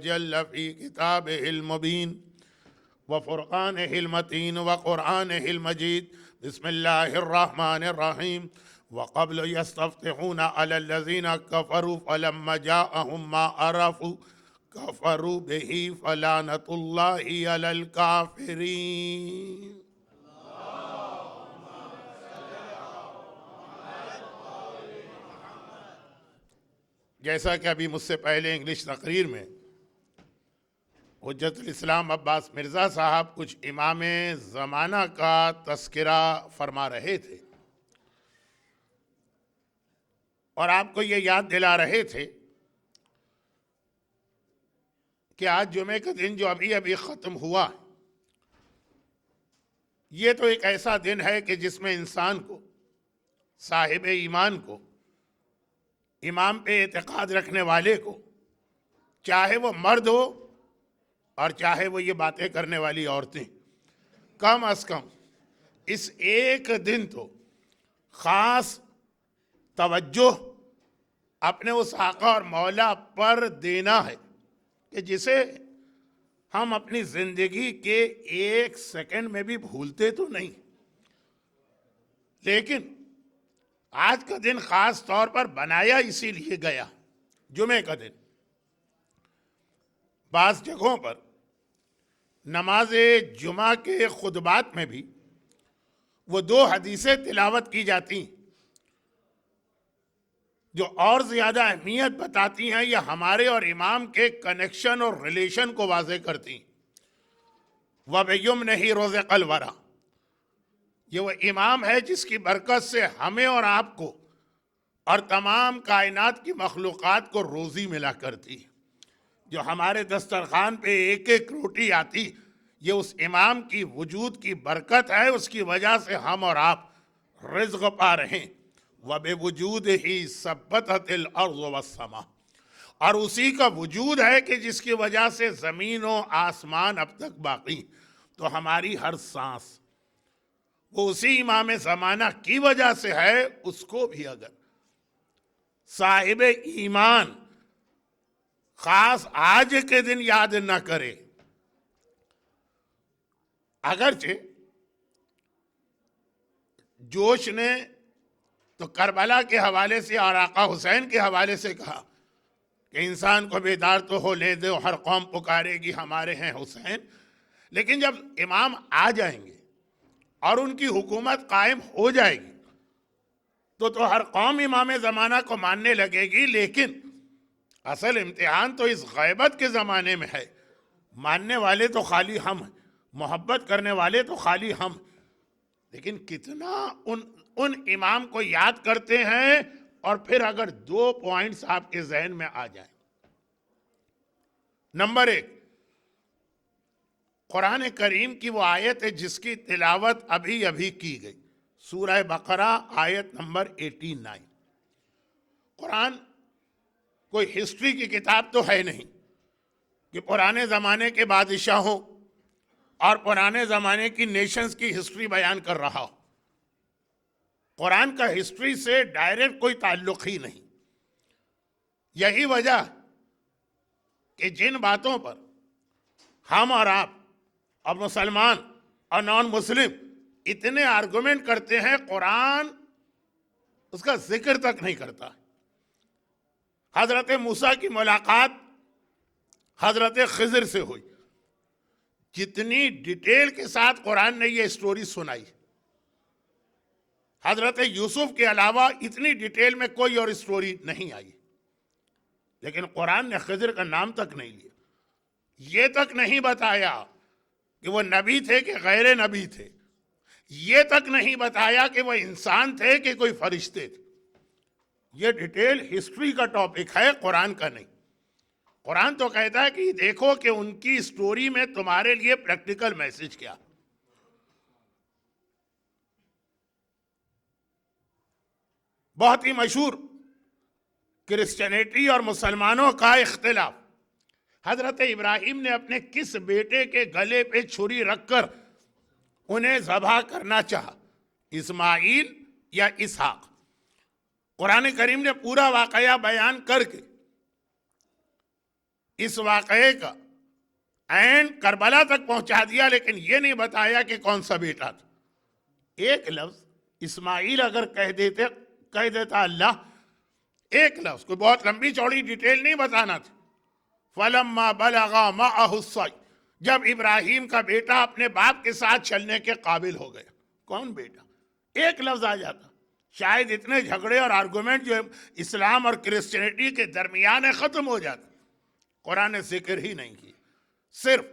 وجل في كتابه المبين وفرقانه المتين وقرآنه المجيد. بسم الله الرحمن الرحيم. وقبل يستفتحون على الذين كفروا فلما جاءهم ما عرفوا كفروا به فلعنة الله على الكافرين. جیسا کہ ابھی مجھ سے پہلے انگلش تقریر میں حجت الاسلام عباس مرزا صاحب کچھ امام زمانہ کا تذکرہ فرما رہے تھے اور آپ کو یہ یاد دلا رہے تھے کہ آج جمعے کا دن جو ابھی ابھی ختم ہوا یہ تو ایک ایسا دن ہے کہ جس میں انسان کو، صاحب ایمان کو، امام پہ اعتقاد رکھنے والے کو، چاہے وہ مرد ہو اور چاہے وہ یہ باتیں کرنے والی عورتیں، کم از کم اس ایک دن تو خاص توجہ اپنے اس آقا اور مولا پر دینا ہے کہ جسے ہم اپنی زندگی کے ایک سیکنڈ میں بھی بھولتے تو نہیں، لیکن آج کا دن خاص طور پر بنایا اسی لیے گیا، جمعے کا دن۔ بعض جگہوں پر نماز جمعہ کے خطبات میں بھی وہ دو حدیثیں تلاوت کی جاتی ہیں جو اور زیادہ اہمیت بتاتی ہیں یا ہمارے اور امام کے کنیکشن اور ریلیشن کو واضح کرتی ہیں۔ وَبِيُمْنِهِ رُزِقَ الْوَرَىٰ، یہ وہ امام ہے جس کی برکت سے ہمیں اور آپ کو اور تمام کائنات کی مخلوقات کو روزی ملا کرتی ہے۔ جو ہمارے دسترخوان پہ ایک ایک روٹی آتی یہ اس امام کی وجود کی برکت ہے، اس کی وجہ سے ہم اور آپ رزق پا رہے ہیں۔ وَبِوُجُودِهِ ثَبَّتَتِ الْأَرْضُ وَالسَّمَاءُ، اور اسی کا وجود ہے کہ جس کی وجہ سے زمین و آسمان اب تک باقی، تو ہماری ہر سانس وہ اسی امام زمانہ کی وجہ سے ہے۔ اس کو بھی اگر صاحب ایمان خاص آج کے دن یاد نہ کرے، اگرچہ جوش نے تو کربلا کے حوالے سے اور آقا حسین کے حوالے سے کہا کہ انسان کو بیدار تو ہو لے دو، ہر قوم پکارے گی ہمارے ہیں حسین، لیکن جب امام آ جائیں گے اور ان کی حکومت قائم ہو جائے گی تو ہر قوم امام زمانہ کو ماننے لگے گی، لیکن اصل امتحان تو اس غیبت کے زمانے میں ہے۔ ماننے والے تو خالی ہم ہیں، محبت کرنے والے تو خالی ہم، لیکن کتنا ان امام کو یاد کرتے ہیں۔ اور پھر اگر دو پوائنٹس آپ کے ذہن میں آ جائیں، نمبر ایک، قرآن کریم کی وہ آیت ہے جس کی تلاوت ابھی ابھی کی گئی، سورہ بقرہ آیت نمبر 89۔ قرآن کوئی ہسٹری کی کتاب تو ہے نہیں کہ پرانے زمانے کے بادشاہوں اور پرانے زمانے کی نیشنز کی ہسٹری بیان کر رہا ہو۔ قرآن کا ہسٹری سے ڈائریکٹ کوئی تعلق ہی نہیں۔ یہی وجہ کہ جن باتوں پر ہم اور آپ اور مسلمان اور نان مسلم اتنے آرگومنٹ کرتے ہیں، قرآن اس کا ذکر تک نہیں کرتا۔ حضرت موسیٰ کی ملاقات حضرت خضر سے ہوئی، جتنی ڈیٹیل کے ساتھ قرآن نے یہ سٹوری سنائی، حضرت یوسف کے علاوہ اتنی ڈیٹیل میں کوئی اور سٹوری نہیں آئی، لیکن قرآن نے خضر کا نام تک نہیں لیا، یہ تک نہیں بتایا کہ وہ نبی تھے کہ غیر نبی تھے، یہ تک نہیں بتایا کہ وہ انسان تھے کہ کوئی فرشتے تھے۔ یہ ڈیٹیل ہسٹری کا ٹاپک ہے، قرآن کا نہیں۔ قرآن تو کہتا ہے کہ دیکھو کہ ان کی سٹوری میں تمہارے لیے پریکٹیکل میسج کیا۔ بہت ہی مشہور کرسچینٹی اور مسلمانوں کا اختلاف، حضرت ابراہیم نے اپنے کس بیٹے کے گلے پہ چھری رکھ کر انہیں ذبح کرنا چاہا، اسماعیل یا اسحاق؟ قرآن کریم نے پورا واقعہ بیان کر کے اس واقعے کا اینڈ کربلا تک پہنچا دیا، لیکن یہ نہیں بتایا کہ کون سا بیٹا تھا۔ ایک لفظ اسماعیل اگر کہہ دیتا اللہ، ایک لفظ، کوئی بہت لمبی چوڑی ڈیٹیل نہیں بتانا تھا۔ فَلَمَّا بَلَغَا مَعَهُ السَّعْيَ، جب ابراہیم کا بیٹا اپنے باپ کے ساتھ چلنے کے قابل ہو گیا۔ کون بیٹا؟ ایک لفظ آ جاتا، شاید اتنے جھگڑے اور آرگومنٹ جو اسلام اور کرسچینٹی کے درمیان ہے ختم ہو جاتا۔ قرآن نے ذکر ہی نہیں کی، صرف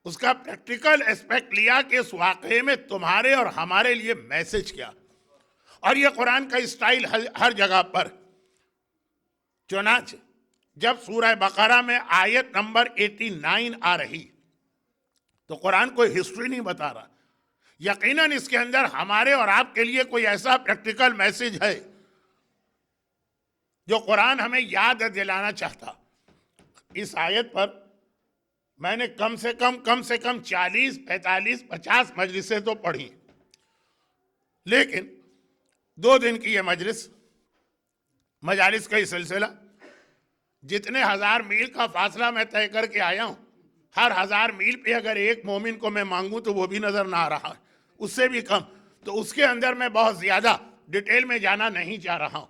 اس کا پریکٹیکل اسپیکٹ لیا کہ اس واقعے میں تمہارے اور ہمارے لیے میسج کیا، اور یہ قرآن کا اسٹائل ہر جگہ پر۔ چنانچہ جب سورہ بقرہ میں آیت نمبر 89 آ رہی تو قرآن کوئی ہسٹری نہیں بتا رہا، یقیناً اس کے اندر ہمارے اور آپ کے لیے کوئی ایسا پریکٹیکل میسج ہے جو قرآن ہمیں یاد دلانا چاہتا۔ اس آیت پر میں نے کم سے کم 40 45 50 مجلسیں تو پڑھی، لیکن 2 دن کی یہ مجالس کا یہ سلسلہ، جتنے 1000 میل کا فاصلہ میں طے کر کے آیا ہوں، ہر 1000 میل پہ اگر ایک مومن کو میں مانگوں تو وہ بھی نظر نہ آ رہا ہے، اس سے بھی کم، تو اس کے اندر میں بہت زیادہ ڈیٹیل میں جانا نہیں چاہ رہا ہوں۔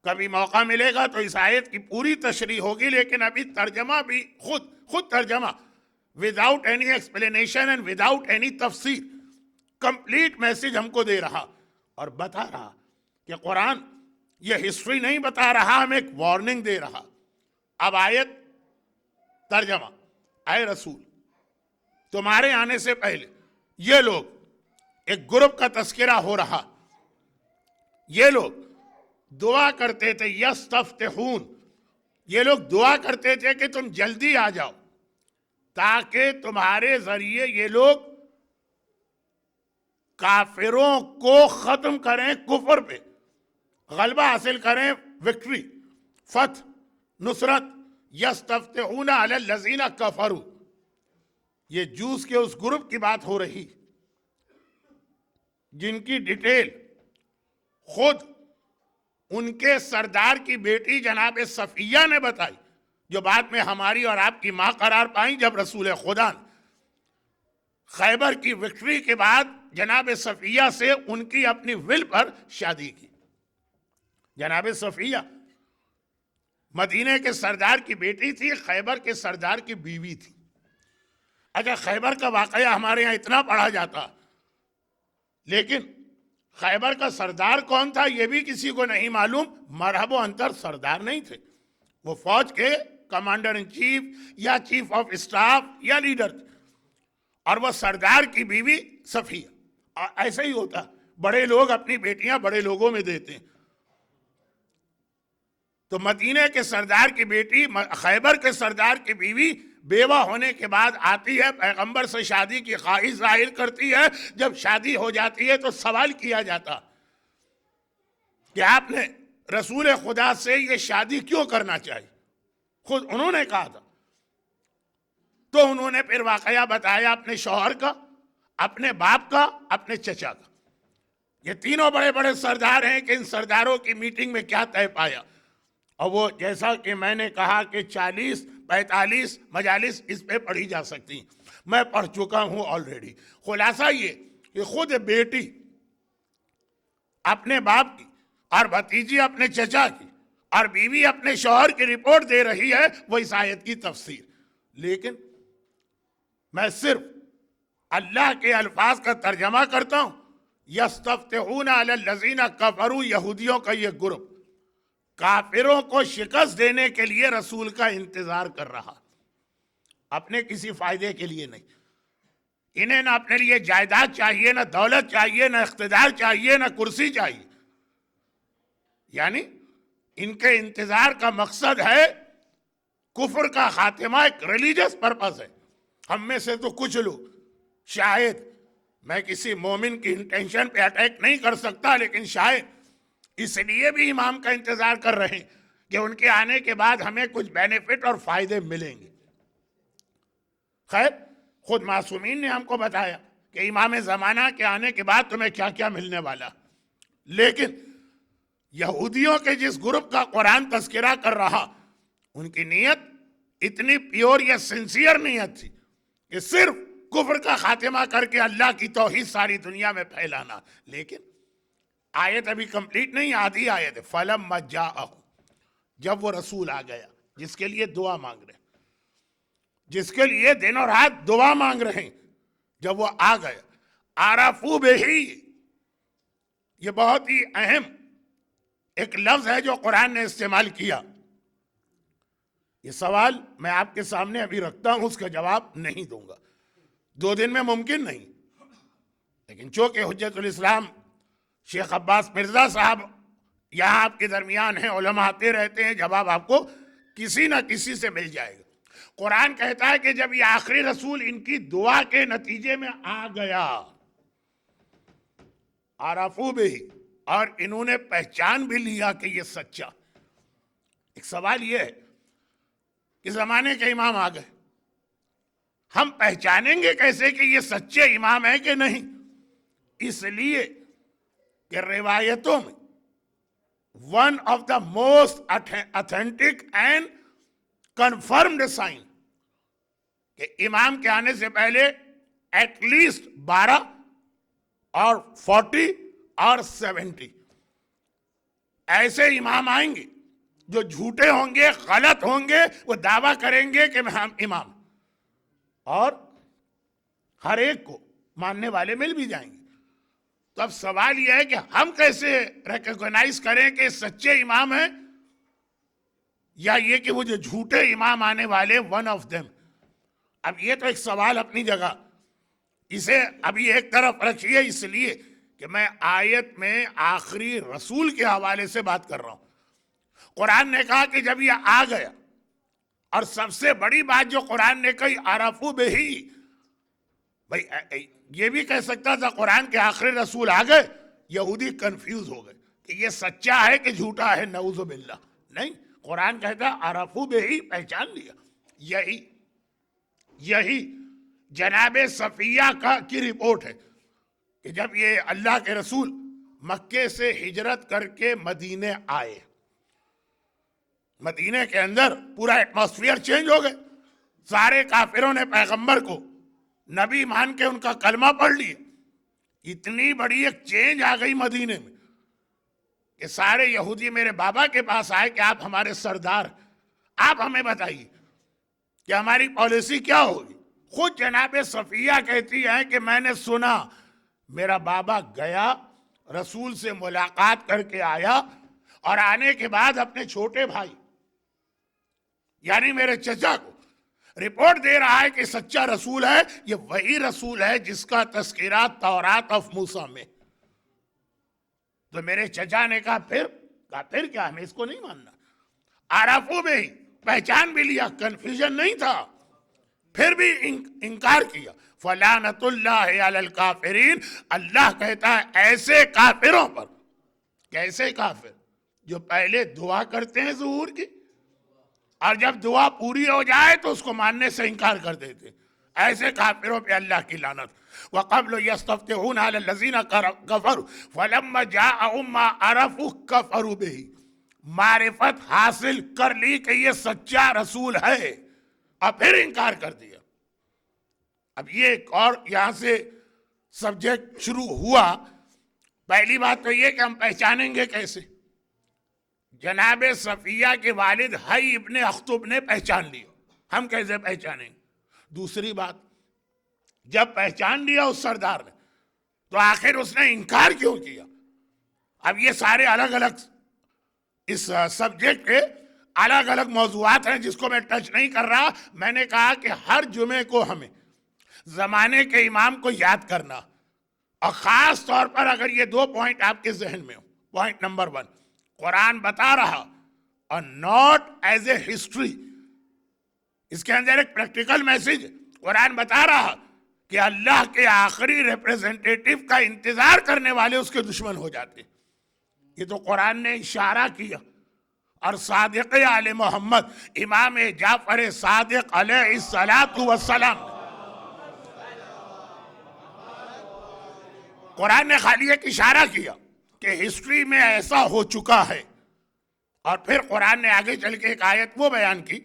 کبھی موقع ملے گا تو اس آیت کی پوری تشریح ہوگی، لیکن ابھی ترجمہ بھی خود ترجمہ without any explanation and without any تفسیر کمپلیٹ میسج ہم کو دے رہا اور بتا رہا کہ قرآن یہ ہسٹری نہیں بتا رہا، ہمیں ایک وارننگ دے رہا۔ اب آیت ترجمہ، اے رسول تمہارے آنے سے پہلے یہ لوگ، ایک گروپ کا تذکرہ ہو رہا، یہ لوگ دعا کرتے تھے، یستفتحون، یہ لوگ دعا کرتے تھے کہ تم جلدی آ جاؤ تاکہ تمہارے ذریعے یہ لوگ کافروں کو ختم کریں، کفر پہ غلبہ حاصل کریں، وکٹری، فتح، نصرت۔ یستفتحون علی الذین کفروا، یہ جوس کے اس گروپ کی بات ہو رہی جن کی ڈیٹیل خود ان کے سردار کی بیٹی جناب صفیہ نے بتائی، جو بعد میں ہماری اور آپ کی ماں قرار پائیں جب رسول خدا نے خیبر کی وکٹری کے بعد جناب صفیہ سے ان کی اپنی ول پر شادی کی۔ جناب صفیہ مدینہ کے سردار کی بیٹی تھی، خیبر کے سردار کی بیوی تھی۔ اچھا، خیبر کا واقعہ ہمارے یہاں اتنا پڑھا جاتا، لیکن خیبر کا سردار کون تھا یہ بھی کسی کو نہیں معلوم۔ مرحب و انتر سردار نہیں تھے، وہ فوج کے کمانڈر ان چیف یا چیف آف اسٹاف یا لیڈر تھے، اور وہ سردار کی بیوی صفیہ۔ ایسا ہی ہوتا، بڑے لوگ اپنی بیٹیاں بڑے لوگوں میں دیتے ہیں۔ تو مدینہ کے سردار کی بیٹی خیبر کے سردار کی بیوی بیوہ ہونے کے بعد آتی ہے، پیغمبر سے شادی کی خواہش ظاہر کرتی ہے۔ جب شادی ہو جاتی ہے تو سوال کیا جاتا کہ آپ نے رسول خدا سے یہ شادی کیوں کرنا چاہیے؟ خود انہوں نے کہا تھا، تو انہوں نے پھر واقعہ بتایا اپنے شوہر کا، اپنے باپ کا، اپنے چچا کا۔ یہ تینوں بڑے بڑے سردار ہیں کہ ان سرداروں کی میٹنگ میں کیا طے پایا، اور وہ جیسا کہ میں نے کہا کہ 40 45 مجالس اس پہ پڑھی جا سکتی ہیں، میں پڑھ چکا ہوں آلریڈی۔ خلاصہ یہ کہ خود بیٹی اپنے باپ کی اور بھتیجی اپنے چچا کی اور بیوی اپنے شوہر کی رپورٹ دے رہی ہے، وہ اس آیت کی تفسیر۔ لیکن میں صرف اللہ کے الفاظ کا ترجمہ کرتا ہوں۔ یستفتحون علی الذین کفروا، یہودیوں کا یہ گروپ کافروں کو شکست دینے کے لیے رسول کا انتظار کر رہا، اپنے کسی فائدے کے لیے نہیں۔ انہیں نہ اپنے لیے جائیداد چاہیے، نہ دولت چاہیے، نہ اقتدار چاہیے، نہ کرسی چاہیے، یعنی ان کے انتظار کا مقصد ہے کفر کا خاتمہ، ایک ریلیجس پرپس ہے۔ ہم میں سے تو کچھ لوگ، شاید میں کسی مومن کی انٹینشن پہ اٹیک نہیں کر سکتا، لیکن شاید اس لیے بھی امام کا انتظار کر رہے ہیں کہ ان کے آنے کے بعد ہمیں کچھ بینیفٹ اور فائدے ملیں گے۔ خیر، خود معصومین نے ہم کو بتایا کہ امام زمانہ کے آنے کے بعد تمہیں کیا کیا ملنے والا، لیکن یہودیوں کے جس گروپ کا قرآن تذکرہ کر رہا، ان کی نیت اتنی پیور یا سنسیئر نیت تھی کہ صرف کفر کا خاتمہ کر کے اللہ کی توحید ساری دنیا میں پھیلانا. لیکن آیت ابھی کمپلیٹ نہیں, آدھی آیت ہے. فَلَمَّا جَاءَهُمْ, جب وہ رسول آ گیا جس کے لیے دعا مانگ رہے ہیں, جس کے لیے دن اور رات دعا مانگ رہے ہیں, جب وہ آ گیا, عَرَفُوا بِهِ, یہ بہت ہی اہم ایک لفظ ہے جو قرآن نے استعمال کیا. یہ سوال میں آپ کے سامنے ابھی رکھتا ہوں, اس کا جواب نہیں دوں گا, 2 دن میں ممکن نہیں. لیکن چونکہ حجت الاسلام شیخ عباس مرزا صاحب یہاں آپ کے درمیان ہیں, علماء آتے رہتے ہیں, جواب آپ کو کسی نہ کسی سے مل جائے گا. قرآن کہتا ہے کہ جب یہ آخری رسول ان کی دعا کے نتیجے میں آ گیا, عرفو بہی, اور انہوں نے پہچان بھی لیا کہ یہ سچا. ایک سوال یہ ہے کہ زمانے کے امام آ گئے, ہم پہچانیں گے کیسے کہ یہ سچے امام ہیں کہ نہیں؟ اس لیے کہ روایتوں میں one of the most authentic and confirmed sign کہ امام کے آنے سے پہلے ایٹ لیسٹ 12 اور 40 اور 70 ایسے امام آئیں گے جو جھوٹے ہوں گے, غلط ہوں گے, وہ دعویٰ کریں گے کہ ہم امام, اور ہر ایک کو ماننے والے مل بھی جائیں گے. تو اب سوال یہ ہے کہ ہم کیسے ریکگنائز کریں کہ سچے امام ہیں یا یہ کہ وہ جو جھوٹے امام آنے والے ون آف دیم. اب یہ تو ایک سوال اپنی جگہ, اسے ابھی ایک طرف رکھیے, اس لیے کہ میں آیت میں آخری رسول کے حوالے سے بات کر رہا ہوں. قرآن نے کہا کہ جب یہ آ گیا, اور سب سے بڑی بات جو قرآن نے کہی عرفو بہی, بھائی یہ بھی کہہ سکتا تھا قرآن کے آخری رسول آ گئے, یہودی کنفیوز ہو گئے کہ یہ سچا ہے کہ جھوٹا ہے, نعوذ باللہ. نہیں, قرآن کہتا ہے عرفو بہی, پہچان لیا. یہی جناب صفیہ کی رپورٹ ہے کہ جب یہ اللہ کے رسول مکے سے ہجرت کر کے مدینے آئے, مدینے کے اندر پورا ایٹماسفیئر چینج ہو گئے. سارے کافروں نے پیغمبر کو نبی مان کے ان کا کلمہ پڑھ لیا. اتنی بڑی ایک چینج آ گئی مدینے میں کہ سارے یہودی میرے بابا کے پاس آئے کہ آپ ہمارے سردار, آپ ہمیں بتائیے کہ ہماری پالیسی کیا ہوگی. خود جناب صفیہ کہتی ہے کہ میں نے سنا میرا بابا گیا, رسول سے ملاقات کر کے آیا, اور آنے کے بعد اپنے چھوٹے بھائی یعنی میرے چچا کو رپورٹ دے رہا ہے کہ سچا رسول ہے, یہ وہی رسول ہے جس کا تذکرہ تورات آف موسیٰ میں. تو میرے چچا نے کہا پھر کیا, ہمیں اس کو نہیں ماننا. عرفو میں ہی پہچان بھی لیا, کنفیوژن نہیں تھا, پھر بھی انکار کیا. فلعنت اللہ علی الکافرین, اللہ کہتا ہے ایسے کافروں پر. کیسے کافر؟ جو پہلے دعا کرتے ہیں ظہور کی, اور جب دعا پوری ہو جائے تو اس کو ماننے سے انکار کر دیتے. ایسے کافروں پہ اللہ کی لعنت. وَقَبْلُ يَسْتَفْتِحُونَ عَلَى الَّذِينَ كَفَرُوا فَلَمَّا جَاءَهُم مَّا عَرَفُوا كَفَرُوا بِهِ, معرفت حاصل کر لی کہ یہ سچا رسول ہے, اور پھر انکار کر دیا. اب یہ ایک اور یہاں سے سبجیکٹ شروع ہوا. پہلی بات تو یہ کہ ہم پہچانیں گے کیسے. جناب صفیہ کے والد حی ابن اخطب نے پہچان لیا, ہم کیسے پہچانیں. دوسری بات, جب پہچان لیا اس سردار نے تو آخر اس نے انکار کیوں کیا. اب یہ سارے الگ الگ اس سبجیکٹ کے الگ الگ موضوعات ہیں جس کو میں ٹچ نہیں کر رہا. میں نے کہا کہ ہر جمعے کو ہمیں زمانے کے امام کو یاد کرنا, اور خاص طور پر اگر یہ 2 پوائنٹ آپ کے ذہن میں ہو. پوائنٹ نمبر 1, قرآن بتا رہا اور ناٹ ایز اے ہسٹری, اس کے اندر ایک پریکٹیکل میسج. قرآن بتا رہا کہ اللہ کے آخری ریپریزنٹیٹیو کا انتظار کرنے والے اس کے دشمن ہو جاتے. یہ تو قرآن نے اشارہ کیا. اور صادق آل محمد امام جعفر صادق علیہ الصلاۃ والسلام, قرآن نے خالی ایک اشارہ کیا کہ ہسٹری میں ایسا ہو چکا ہے. اور پھر قرآن نے آگے چل کے ایک آیت وہ بیان کی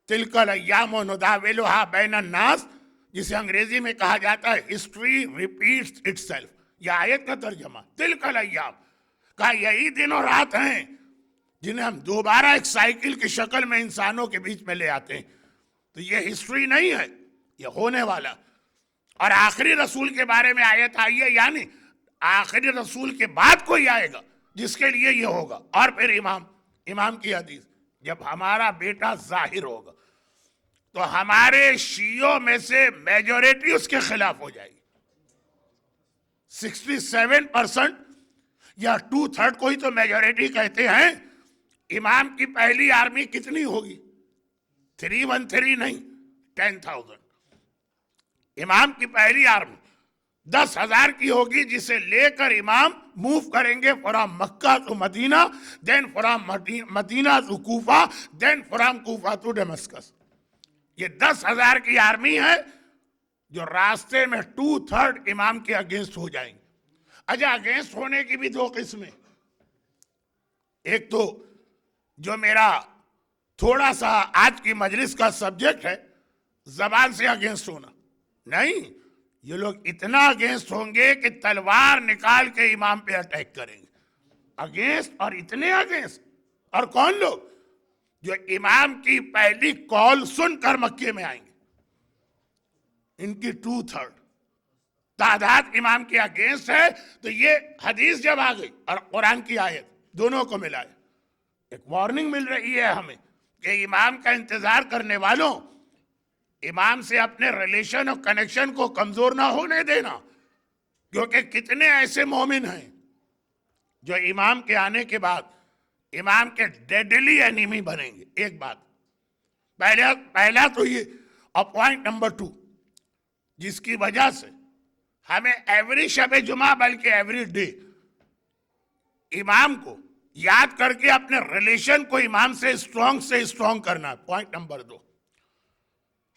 تلک الایام نداولها بین الناس، جسے انگریزی میں کہا جاتا ہے ہسٹری ریپیٹس اٹ سیلف. یہ آیت کا ترجمہ تلک الایام، کہا یہی دن اور رات ہیں جنہیں ہم دوبارہ ایک سائیکل کی شکل میں انسانوں کے بیچ میں لے آتے ہیں. تو یہ ہسٹری نہیں ہے، یہ ہونے والا. اور آخری رسول کے بارے میں آیت آئی ہے، یعنی آخری رسول کے بعد کوئی آئے گا جس کے لیے یہ ہوگا. اور پھر امام کی حدیث، جب ہمارا بیٹا ظاہر ہوگا تو ہمارے شیعوں میں سے میجورٹی اس کے خلاف ہو جائے گی. 67% یا 2/3 کو ہی تو میجورٹی کہتے ہیں. امام کی پہلی آرمی کتنی ہوگی؟ 313 نہیں، 10,000. امام کی پہلی آرمی 10,000 کی ہوگی، جسے لے کر امام موو کریں گے from Mecca to Medina, then from Medina to Kufa, then from Kufa to Damascus. یہ 10,000 کی آرمی ہے جو راستے میں 2/3 امام کے اگینسٹ ہو جائیں گے. اچھا، اگینسٹ ہونے کی بھی دو قسمیں. ایک تو جو میرا تھوڑا سا آج کی مجلس کا سبجیکٹ ہے، زبان سے اگینسٹ ہونا نہیں. یہ لوگ اتنا اگینسٹ ہوں گے کہ تلوار نکال کے امام پہ اٹیک کریں گے. اگینسٹ، اور اتنے اگینسٹ. اور کون لوگ؟ جو امام کی پہلی کال سن کر مکے میں آئیں گے. ان کی 2/3 تعداد امام کے اگینسٹ ہے. تو یہ حدیث جب آ گئی اور قرآن کی آیت دونوں کو ملائے، ایک وارننگ مل رہی ہے ہمیں کہ امام کا انتظار کرنے والوں، امام سے اپنے ریلیشن اور کنیکشن کو کمزور نہ ہونے دینا. کیونکہ کتنے ایسے مومن ہیں جو امام کے آنے کے بعد امام کے ڈیڈلی اینیمی بنیں گے. ایک بات پہلا تو یہ. اور پوائنٹ نمبر 2 جس کی وجہ سے ہمیں ایوری شب جمعہ بلکہ ایوری ڈے امام کو یاد کر کے اپنے ریلیشن کو امام سے اسٹرانگ کرنا. پوائنٹ نمبر 2،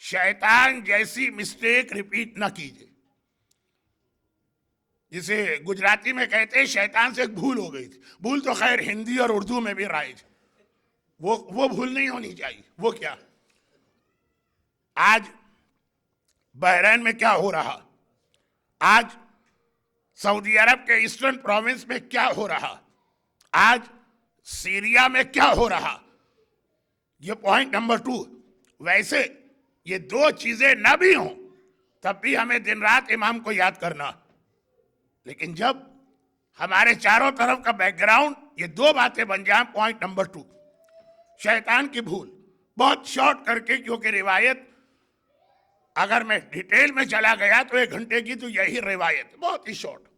شیطان جیسی مسٹیک ریپیٹ نہ کیجیے. جسے گجراتی میں کہتے ہیں شیطان سے ایک بھول ہو گئی تھی. بھول تو خیر ہندی اور اردو میں بھی رائج، وہ بھول نہیں ہونی چاہیے. وہ کیا؟ آج بحرین میں کیا ہو رہا، آج سعودی عرب کے ایسٹرن پروونس میں کیا ہو رہا، آج سیریا میں کیا ہو رہا. یہ پوائنٹ نمبر 2. ویسے یہ دو چیزیں نہ بھی ہوں تب بھی ہمیں دن رات امام کو یاد کرنا. لیکن جب ہمارے چاروں طرف کا بیک گراؤنڈ یہ دو باتیں بن جائیں. پوائنٹ نمبر 2، شیطان کی بھول. بہت شارٹ کر کے، کیونکہ روایت اگر میں ڈیٹیل میں چلا گیا تو 1 گھنٹے کی تو یہی روایت، بہت ہی شارٹ.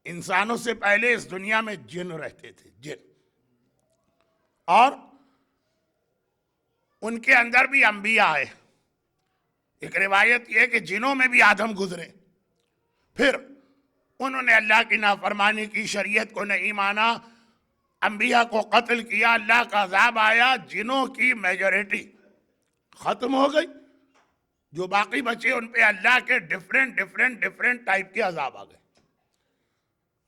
انسانوں سے پہلے اس دنیا میں جن رہتے تھے، جن، اور ان کے اندر بھی انبیاء آئے. ایک روایت یہ کہ جنوں میں بھی آدم گزرے، پھر انہوں نے اللہ کی نافرمانی کی، شریعت کو نہیں مانا، انبیاء کو قتل کیا، اللہ کا عذاب آیا. جنوں کی میجورٹی ختم ہو گئی، جو باقی بچے ان پہ اللہ کے ڈیفرنٹ ٹائپ کے عذاب آ گئے.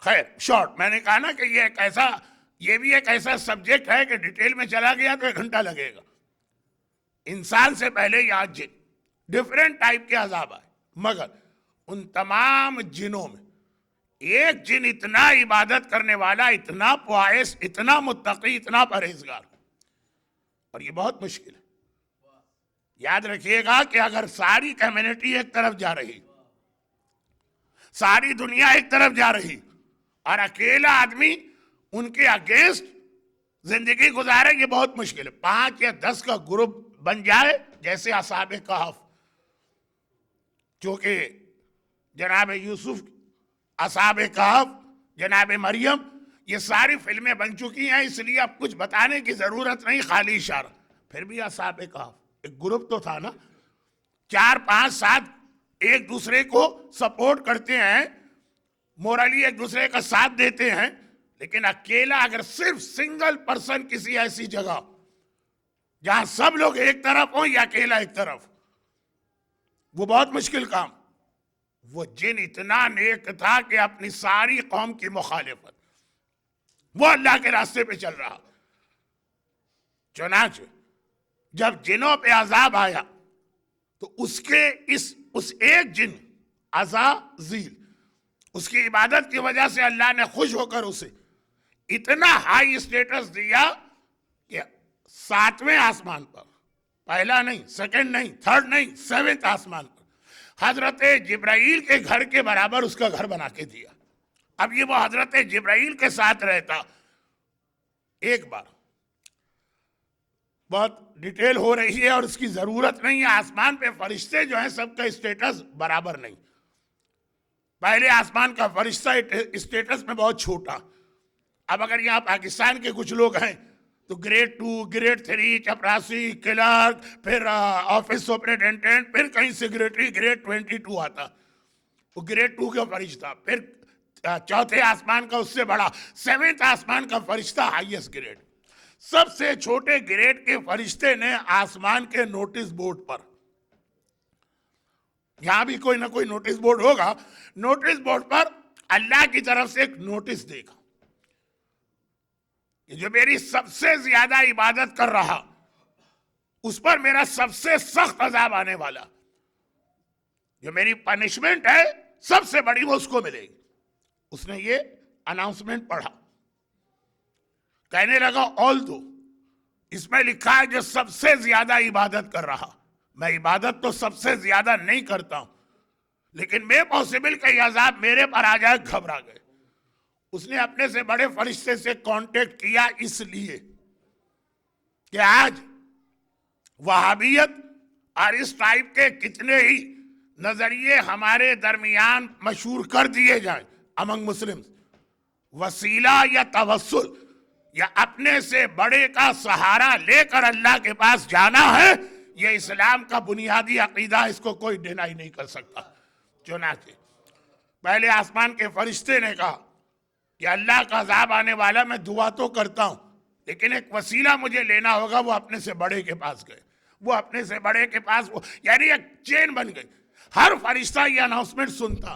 خیر شارٹ، میں نے کہا نا کہ یہ بھی ایک ایسا سبجیکٹ ہے کہ ڈیٹیل میں چلا گیا تو 1 گھنٹہ لگے گا. انسان سے پہلے یا جن ڈیفرنٹ ٹائپ کے عذاب آئے، مگر ان تمام جنوں میں ایک جن اتنا عبادت کرنے والا، اتنا پوائس، اتنا متقی، اتنا پرہیزگار. اور یہ بہت مشکل ہے. یاد رکھیے گا کہ اگر ساری کمیونٹی ایک طرف جا رہی، ساری دنیا ایک طرف جا رہی، اور اکیلا آدمی ان کے اگینسٹ زندگی گزارے، یہ بہت مشکل ہے. 5 یا 10 کا گروپ بن جائے جیسے اصحاب کہف، چونکہ جناب یوسف، اصحاب کہف، جناب مریم، یہ ساری فلمیں بن چکی ہیں، اس لیے اب کچھ بتانے کی ضرورت نہیں، خالی اشارہ. پھر بھی اصحاب کہف ایک گروپ تو تھا نا، 4 5 7 ایک دوسرے کو سپورٹ کرتے ہیں، مورلی ایک دوسرے کا ساتھ دیتے ہیں. لیکن اکیلا اگر صرف سنگل پرسن کسی ایسی جگہ جہاں سب لوگ ایک طرف ہوں یا اکیلا ایک طرف، وہ بہت مشکل کام. وہ جن اتنا نیک تھا کہ اپنی ساری قوم کی مخالفت، وہ اللہ کے راستے پہ چل رہا. چنانچہ جب جنوں پہ عذاب آیا تو اس ایک جن عزازیل، اس کی عبادت کی وجہ سے اللہ نے خوش ہو کر اسے اتنا ہائی اسٹیٹس دیا کہ 7ویں آسمان پر، پہلا نہیں، سیکنڈ نہیں، تھرڈ نہیں، 7ویں آسمان پر حضرت جبرائیل کے گھر کے برابر اس کا گھر بنا کے دیا۔ اب یہ وہ حضرت جبرائیل کے ساتھ رہتا۔ ایک بار بہت ڈیٹیل ہو رہی ہے اور اس کی ضرورت نہیں ہے، آسمان پہ فرشتے جو ہیں سب کا اسٹیٹس برابر نہیں۔ پہلے آسمان کا فرشتہ اسٹیٹس میں بہت چھوٹا۔ اب اگر یہاں پاکستان کے کچھ لوگ ہیں تو گریڈ 2، گریڈ 3، چپراسی، کلرک، پھر آفس سپرنٹینڈنٹ، پھر کہیں سیکریٹری گریڈ 22 آتا، وہ گریڈ 2 کا فرشتہ۔ پھر چوتھے آسمان کا اس سے بڑا 7ویں آسمان کا فرشتہ ہائیسٹ گریڈ۔ سب سے چھوٹے گریڈ کے فرشتے نے آسمان کے نوٹس بورڈ پر، یہاں بھی کوئی نہ کوئی نوٹس بورڈ ہوگا، نوٹس بورڈ پر اللہ کی طرف سے ایک نوٹس دیکھا کہ جو میری سب سے زیادہ عبادت کر رہا اس پر میرا سب سے سخت عذاب آنے والا، جو میری پنشمنٹ ہے سب سے بڑی وہ اس کو ملے گی۔ اس نے یہ اناؤنسمنٹ پڑھا، کہنے لگا although اس میں لکھا ہے جو سب سے زیادہ عبادت کر رہا، میں عبادت تو سب سے زیادہ نہیں کرتا ہوں، لیکن میں پاسبل کہ یہ عذاب میرے پر آ جائے، گھبرا گئے۔ اس نے اپنے سے بڑے فرشتے سے کانٹیکٹ کیا، اس لیے کہ آج وہابیت اور اس ٹائپ کے کتنے ہی نظریے ہمارے درمیان مشہور کر دیے جائیں امنگ مسلم، وسیلہ یا توسل یا اپنے سے بڑے کا سہارا لے کر اللہ کے پاس جانا ہے، یہ اسلام کا بنیادی عقیدہ، اس کو کوئی ڈینائی نہیں کر سکتا۔ چنانچہ پہلے آسمان کے فرشتے نے کہا کہ اللہ کا عذاب آنے والا، میں دعا تو کرتا ہوں لیکن ایک وسیلہ مجھے لینا ہوگا۔ وہ اپنے سے بڑے کے پاس گئے، وہ اپنے سے بڑے کے پاس، یعنی ایک چین بن گئی۔ ہر فرشتہ یہ اناؤنسمنٹ سنتا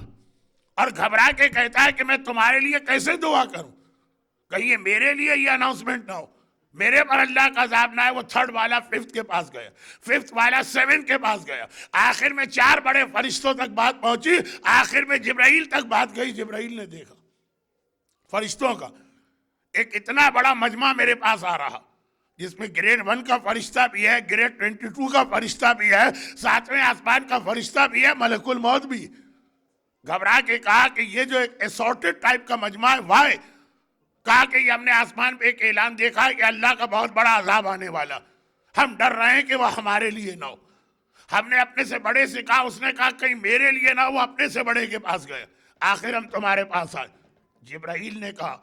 اور گھبرا کے کہتا ہے کہ میں تمہارے لیے کیسے دعا کروں، کہیں یہ میرے لیے یہ اناؤنسمنٹ نہ ہو، میرے پر اللہ کا عذاب نہ ہے۔ وہ 3rd والا 5th کے پاس گیا، 5th والا 7 کے پاس گیا، آخر میں 4 بڑے فرشتوں تک بات پہنچی، آخر میں جبرائیل تک بات گئی۔ جبرائیل نے دیکھا فرشتوں کا ایک اتنا بڑا مجمع میرے پاس آ رہا، جس میں گریڈ 1 کا فرشتہ بھی ہے، گریڈ 22 کا فرشتہ بھی ہے، 7ویں آسمان کا فرشتہ بھی ہے، ملک الموت بھی۔ گھبرا کے کہا کہ یہ جو ایک اسورٹڈ ٹائپ کا مجمع ہے، وائے؟ کہا کہ یہ ہم نے آسمان پہ ایک اعلان دیکھا ہے کہ اللہ کا بہت بڑا عذاب آنے والا، ہم ڈر رہے ہیں کہ وہ ہمارے لیے نہ ہو۔ ہم نے اپنے سے بڑے سے کہا، اس نے کہا کہیں میرے لیے نہ ہو، وہ اپنے سے بڑے کے پاس گئے، آخر ہم تمہارے پاس آئے۔ جبرائیل نے کہا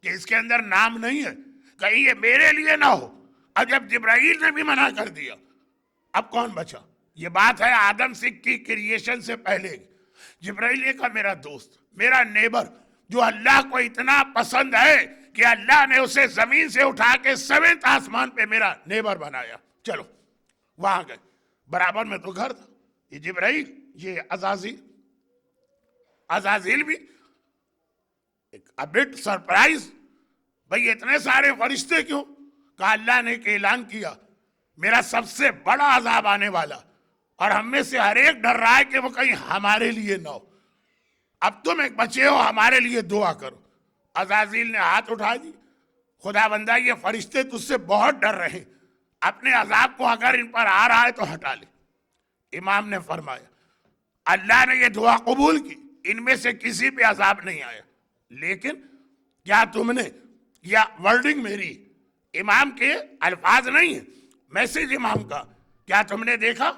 کہ اس کے اندر نام نہیں ہے، کہیں یہ میرے لیے نہ ہو۔ اور جب جبرائیل نے بھی منع کر دیا، اب کون بچا؟ یہ بات ہے آدم سکھ کی کریشن سے پہلے۔ جبرائیل نے کہا میرا دوست، میرا نیبر، جو اللہ کو اتنا پسند ہے کہ اللہ نے اسے زمین سے اٹھا کے 7th آسمان پہ میرا نیبر بنایا، چلو وہاں گئے۔ برابر میں تو گھر تھا، یہ جبرائیل، یہ عزازیل بھی ایک ابٹ سرپرائز، بھئی اتنے سارے فرشتے کیوں؟ کہا اللہ نے ایک اعلان کیا، میرا سب سے بڑا عذاب آنے والا، اور ہم میں سے ہر ایک ڈر رہا ہے کہ وہ کہیں ہمارے لیے نہ ہو۔ اب تم ایک بچے ہو، ہمارے لیے دعا کرو۔ عزازیل نے ہاتھ اٹھا دی، خدا بندہ یہ فرشتے تجھ سے بہت ڈر رہے، اپنے عذاب کو اگر ان پر آ رہا ہے تو ہٹا لے۔ امام نے فرمایا اللہ نے یہ دعا قبول کی، ان میں سے کسی پہ عذاب نہیں آیا، لیکن کیا تم نے، یا ورڈنگ میری، امام کے الفاظ نہیں ہیں، میسج امام کا، کیا تم نے دیکھا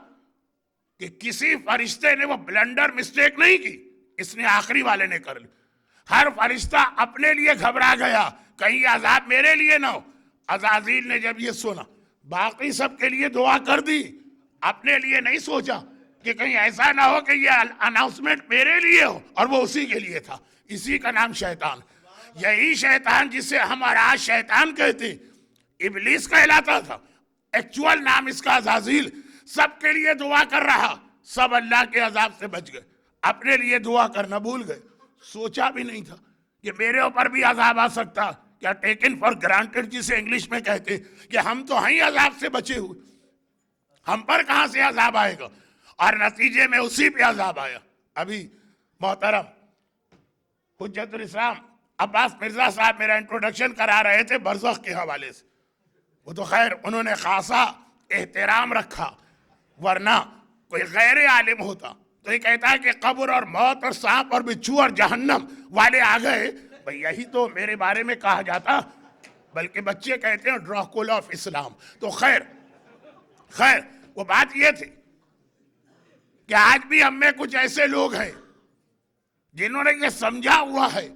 کہ کسی فرشتے نے وہ بلنڈر مسٹیک نہیں کی؟ اس نے آخری والے نے کر لی۔ ہر فرشتہ اپنے لیے گھبرا گیا، کہیں یہ عذاب میرے لیے نہ ہو۔ عزازیل نے جب یہ سنا، باقی سب کے لیے دعا کر دی، اپنے لیے نہیں سوچا کہ کہیں ایسا نہ ہو کہ یہ اناؤنسمنٹ میرے لیے ہو، اور وہ اسی کے لیے تھا۔ اسی کا نام شیطان، یہی شیطان جسے ہم آج شیطان کہتے، ابلیس کہلاتا تھا، ایکچول نام اس کا عزازیل۔ سب کے لیے دعا کر رہا، سب اللہ کے عذاب سے بچ گئے، اپنے لیے دعا کرنا بھول گئے۔ سوچا بھی نہیں تھا کہ میرے اوپر بھی عذاب آ سکتا، کیا ٹیکن فار گرانٹڈ جسے انگلش میں کہتے کہ ہم تو ہیں عذاب سے بچے ہوئے۔ ہم پر کہاں سے عذاب آئے گا؟ اور نتیجے میں اسی پہ عذاب آیا. ابھی محترم حجت الاسلام عباس مرزا صاحب میرا انٹروڈکشن کرا رہے تھے برزخ کے حوالے سے. وہ تو خیر انہوں نے خاصا احترام رکھا، ورنہ کوئی غیر عالم ہوتا تو یہ کہتا ہے کہ قبر اور موت اور سانپ اور بچھو اور جہنم والے آ گئے. بھئی یہی تو میرے بارے میں کہا جاتا، بلکہ بچے کہتے ہیں ڈراکولا آف اسلام. تو خیر وہ بات یہ تھی کہ آج بھی ہم میں کچھ ایسے لوگ ہیں جنہوں نے یہ سمجھا ہوا ہے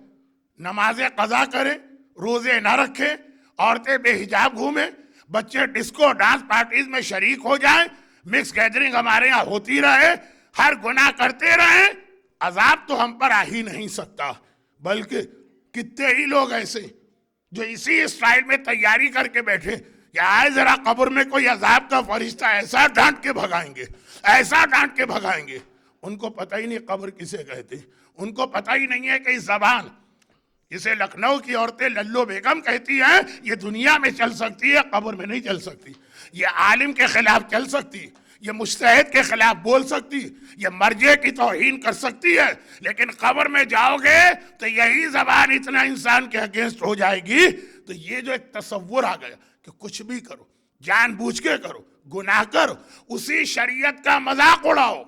نمازیں قضا کریں، روزے نہ رکھیں، عورتیں بے حجاب گھومیں، بچے ڈسکو ڈانس پارٹیز میں شریک ہو جائیں، مکس گیدرنگ ہمارے ہاں ہوتی رہے، ہر گناہ کرتے رہیں، عذاب تو ہم پر آ ہی نہیں سکتا. بلکہ کتنے ہی لوگ ایسے جو اسی اسٹائل میں تیاری کر کے بیٹھے کہ آئے ذرا قبر میں کوئی عذاب کا فرشتہ ایسا ڈانٹ کے بھگائیں گے. ان کو پتہ ہی نہیں قبر کسے کہتے، ان کو پتہ ہی نہیں ہے کہ اس زبان جسے لکھنؤ کی عورتیں للو بیگم کہتی ہیں یہ دنیا میں چل سکتی ہے، قبر میں نہیں چل سکتی. یہ عالم کے خلاف چل سکتی، یہ مجتہد کے خلاف بول سکتی، یہ مرجع کی توہین کر سکتی ہے، لیکن قبر میں جاؤ گے تو یہی زبان اتنا انسان کے اگینسٹ ہو جائے گی. تو یہ جو ایک تصور آ گیا کہ کچھ بھی کرو، جان بوجھ کے کرو، گناہ کرو، اسی شریعت کا مذاق اڑاؤ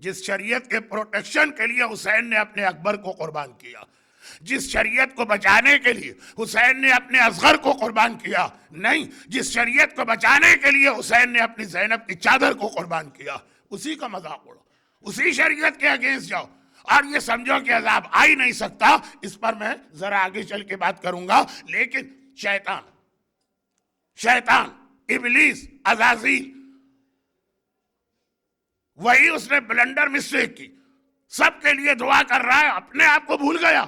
جس شریعت کے پروٹیکشن کے لیے حسین نے اپنے اکبر کو قربان کیا، جس شریعت کو بچانے کے لیے حسین نے اپنے اصغر کو قربان کیا، نہیں جس شریعت کو بچانے کے لیے حسین نے اپنی زینب کی چادر کو قربان کیا، اسی کا مذاق اڑو، اسی شریعت کے اگینسٹ جاؤ اور یہ سمجھو کہ عذاب آ ہی نہیں سکتا. اس پر میں ذرا آگے چل کے بات کروں گا. لیکن شیطان ابلیس عزازیل وہی اس نے بلنڈر مسٹیک کی، سب کے لیے دعا کر رہا ہے، اپنے آپ کو بھول گیا.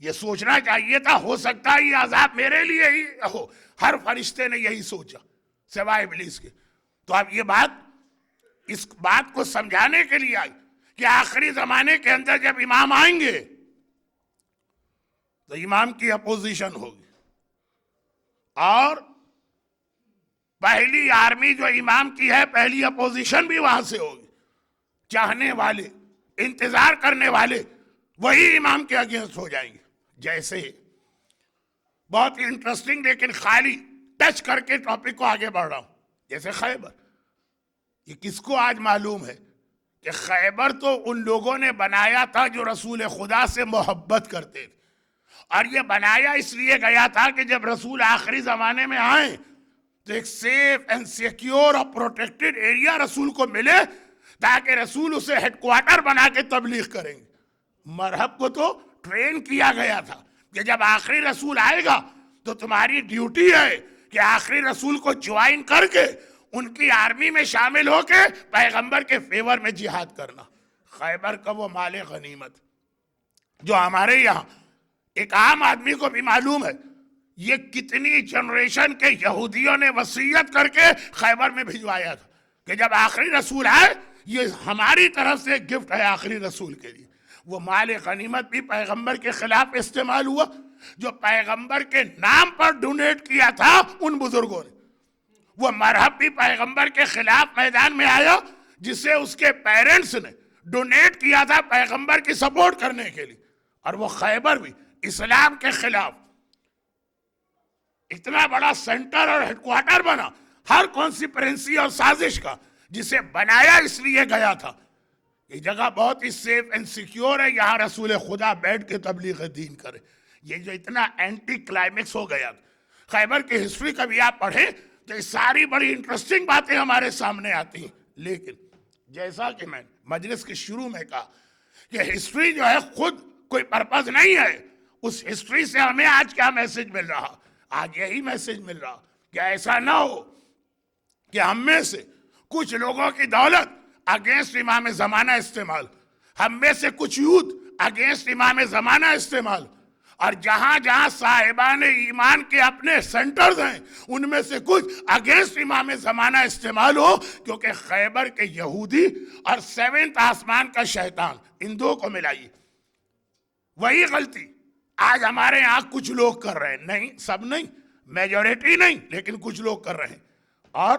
یہ سوچنا چاہیے تھا ہو سکتا ہے یہ عذاب میرے لیے ہی ہو. ہر فرشتے نے یہی سوچا سوائے ابلیس کے. تو اب یہ بات اس بات کو سمجھانے کے لیے آئی کہ آخری زمانے کے اندر جب امام آئیں گے تو امام کی اپوزیشن ہوگی، اور پہلی آرمی جو امام کی ہے پہلی اپوزیشن بھی وہاں سے ہوگی. چاہنے والے، انتظار کرنے والے وہی امام کے اگینسٹ ہو جائیں گے. جیسے بہت انٹرسٹنگ لیکن خالی ٹچ کر کے ٹاپک کو آگے بڑھ رہا ہوں، جیسے خیبر. یہ کس کو آج معلوم ہے کہ خیبر تو ان لوگوں نے بنایا تھا جو رسول خدا سے محبت کرتے تھے، اور یہ بنایا اس لیے گیا تھا کہ جب رسول آخری زمانے میں آئیں تو ایک سیف اینڈ سیکیور اور پروٹیکٹڈ ایریا رسول کو ملے تاکہ رسول اسے ہیڈ کوارٹر بنا کے تبلیغ کریں گے. مرحب کو تو ٹرین کیا گیا تھا کہ جب آخری رسول آئے گا تو تمہاری ڈیوٹی ہے کہ آخری رسول کو جوائن کر کے ان کی آرمی میں شامل ہو کے پیغمبر کے فیور میں جہاد کرنا. خیبر کا وہ مال غنیمت جو ہمارے یہاں ایک عام آدمی کو بھی معلوم ہے، یہ کتنی جنریشن کے یہودیوں نے وصیت کر کے خیبر میں بھجوایا تھا کہ جب آخری رسول آئے یہ ہماری طرف سے گفٹ ہے آخری رسول کے لیے. وہ مال غنیمت بھی پیغمبر کے خلاف استعمال ہوا جو پیغمبر کے نام پر ڈونیٹ کیا تھا ان بزرگوں نے. وہ مرحب بھی پیغمبر کے خلاف میدان میں آیا جسے اس کے پیرنٹس نے ڈونیٹ کیا تھا پیغمبر کی سپورٹ کرنے کے لیے. اور وہ خیبر بھی اسلام کے خلاف اتنا بڑا سینٹر اور ہیڈ کوارٹر بنا ہر کانسپیرنسی اور سازش کا، جسے بنایا اس لیے گیا تھا. یہ جگہ بہت ہی سیف اینڈ سیکیور ہے، یہاں رسول خدا بیٹھ کے تبلیغ دین کرے. یہ جو اتنا اینٹی کلائمیکس ہو گیا خیبر کی ہسٹری کا بھی آپ پڑھیں تو یہ ساری بڑی انٹرسٹنگ باتیں ہمارے سامنے آتی ہیں. لیکن جیسا کہ میں مجلس کے شروع میں کہا کہ ہسٹری جو ہے خود کوئی پرپز نہیں ہے. اس ہسٹری سے ہمیں آج کیا میسج مل رہا؟ آج یہی میسج مل رہا کہ ایسا نہ ہو کہ ہم میں سے کچھ لوگوں کی دولت اگینسٹ امام زمانہ استعمال، ہم میں سے کچھ یوتھ اگینسٹ امام زمانہ استعمال، اور جہاں جہاں صاحبان ایمان کے اپنے سینٹرز ہیں ان میں سے کچھ اگینسٹ امام زمانہ استعمال ہو. کیونکہ خیبر کے یہودی اور سیونتھ آسمان کا شیطان ان دو کو ملائیے. وہی غلطی آج ہمارے یہاں کچھ لوگ کر رہے ہیں، نہیں سب نہیں، میجورٹی نہیں، لیکن کچھ لوگ کر رہے ہیں. اور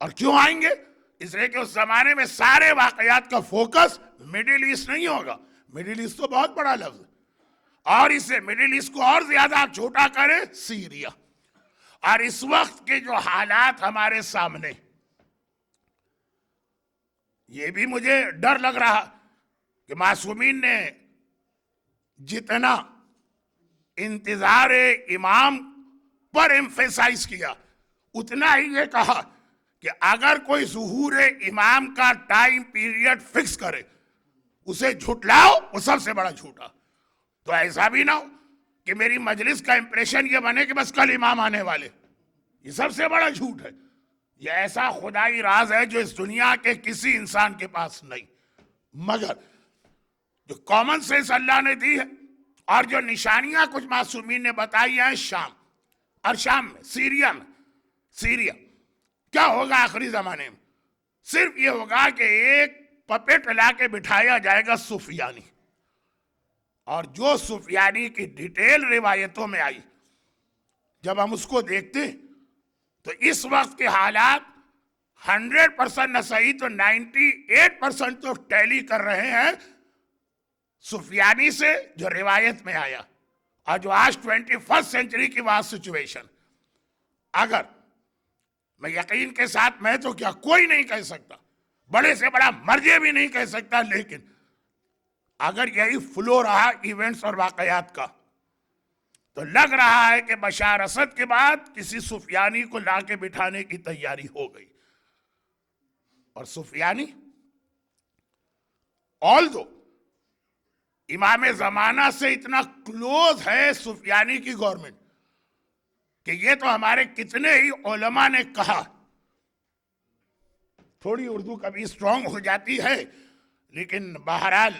اور کیوں آئیں گے؟ اس لیے کہ اس زمانے میں سارے واقعات کا فوکس مڈل ایسٹ نہیں ہوگا. مڈل ایسٹ تو بہت بڑا لفظ ہے, اور اسے مڈل ایسٹ کو اور زیادہ آپ چھوٹا کریں, سیریا. اور اس وقت کے جو حالات ہمارے سامنے, یہ بھی مجھے ڈر لگ رہا کہ معصومین نے جتنا انتظار امام پر ایمفیسائز کیا, اتنا ہی یہ کہا کہ اگر کوئی ظہور امام کا ٹائم پیریڈ فکس کرے اسے جھٹلاؤ, وہ سب سے بڑا جھوٹا. تو ایسا بھی نہ ہو کہ میری مجلس کا امپریشن یہ بنے کہ بس کل امام آنے والے. یہ سب سے بڑا جھوٹ ہے. یہ ایسا خدائی راز ہے جو اس دنیا کے کسی انسان کے پاس نہیں. مگر جو کامن سینس اللہ نے دی ہے اور جو نشانیاں کچھ معصومین نے بتائی ہیں شام, اور شام میں سیریا کیا ہوگا آخری زمانے میں, صرف یہ ہوگا کہ ایک پپیٹ لا کے بٹھایا جائے گا سفیانی, اور جو سفیانی کی ڈیٹیل روایتوں میں آئی جب ہم اس کو دیکھتے ہیں تو اس وقت کے حالات 100% نہ صحیح تو 98% تو ٹیلی کر رہے ہیں سفیانی سے جو روایت میں آیا, اور جو آج 21st سینچری کی بات سچویشن. اگر میں یقین کے ساتھ, میں تو کیا کوئی نہیں کہہ سکتا, بڑے سے بڑا مرجع بھی نہیں کہہ سکتا, لیکن اگر یہی فلو رہا ایونٹس اور واقعات کا تو لگ رہا ہے کہ بشار اسد کے بعد کسی سفیانی کو لا کے بٹھانے کی تیاری ہو گئی. اور سفیانی آلدو امام زمانہ سے اتنا کلوز ہے سفیانی کی گورنمنٹ کہ یہ تو ہمارے کتنے ہی علماء نے کہا. تھوڑی اردو کبھی اسٹرانگ ہو جاتی ہے, لیکن بہرحال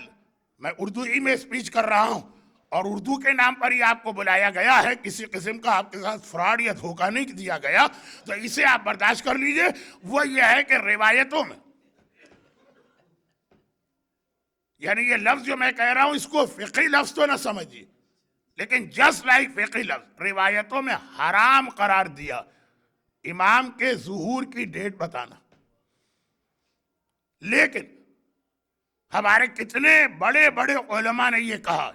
میں اردو ہی میں اسپیچ کر رہا ہوں, اور اردو کے نام پر ہی آپ کو بلایا گیا ہے, کسی قسم کا آپ کے ساتھ فراڈ یا دھوکہ نہیں دیا گیا, تو اسے آپ برداشت کر لیجئے. وہ یہ ہے کہ روایتوں میں, یعنی یہ لفظ جو میں کہہ رہا ہوں اس کو فقہی لفظ تو نہ سمجھیے, لیکن جسٹ لائک فقہی لفظ روایتوں میں حرام قرار دیا امام کے ظہور کی ڈیٹ بتانا. لیکن ہمارے کتنے بڑے بڑے علماء نے یہ کہا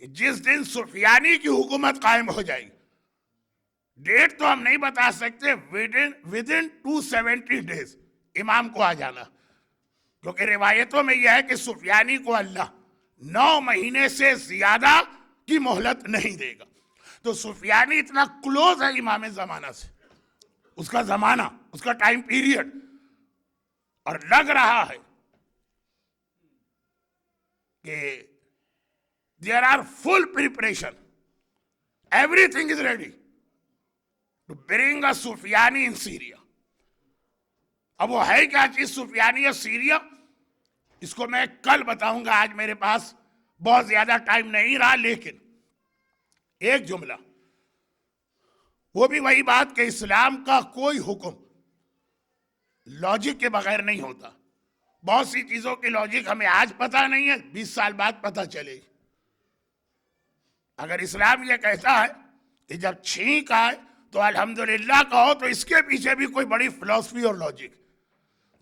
کہ جس دن سفیانی کی حکومت قائم ہو جائے گی, ڈیٹ تو ہم نہیں بتا سکتے, within 270 days امام کو آ جانا, کیونکہ روایتوں میں یہ ہے کہ سفیانی کو اللہ 9 مہینے سے زیادہ کی مہلت نہیں دے گا. تو سفیانی اتنا کلوز ہے امام زمانہ سے, اس کا زمانہ, اس کا ٹائم پیریڈ, اور لگ رہا ہے کہ there are full preparation, everything is ready to bring a سفیانی in Syria. اب وہ ہے کیا چیز سفیانی اور سیریا, اس کو میں کل بتاؤں گا, آج میرے پاس بہت زیادہ ٹائم نہیں رہا. لیکن ایک جملہ, وہ بھی وہی بات کہ اسلام کا کوئی حکم لاجک کے بغیر نہیں ہوتا. بہت سی چیزوں کی لاجک ہمیں آج پتہ نہیں ہے, 20 سال بعد پتہ چلے گی. اگر اسلام یہ کہتا ہے کہ جب چھینک آئے تو الحمدللہ کہو, تو اس کے پیچھے بھی کوئی بڑی فلسفی اور لاجک.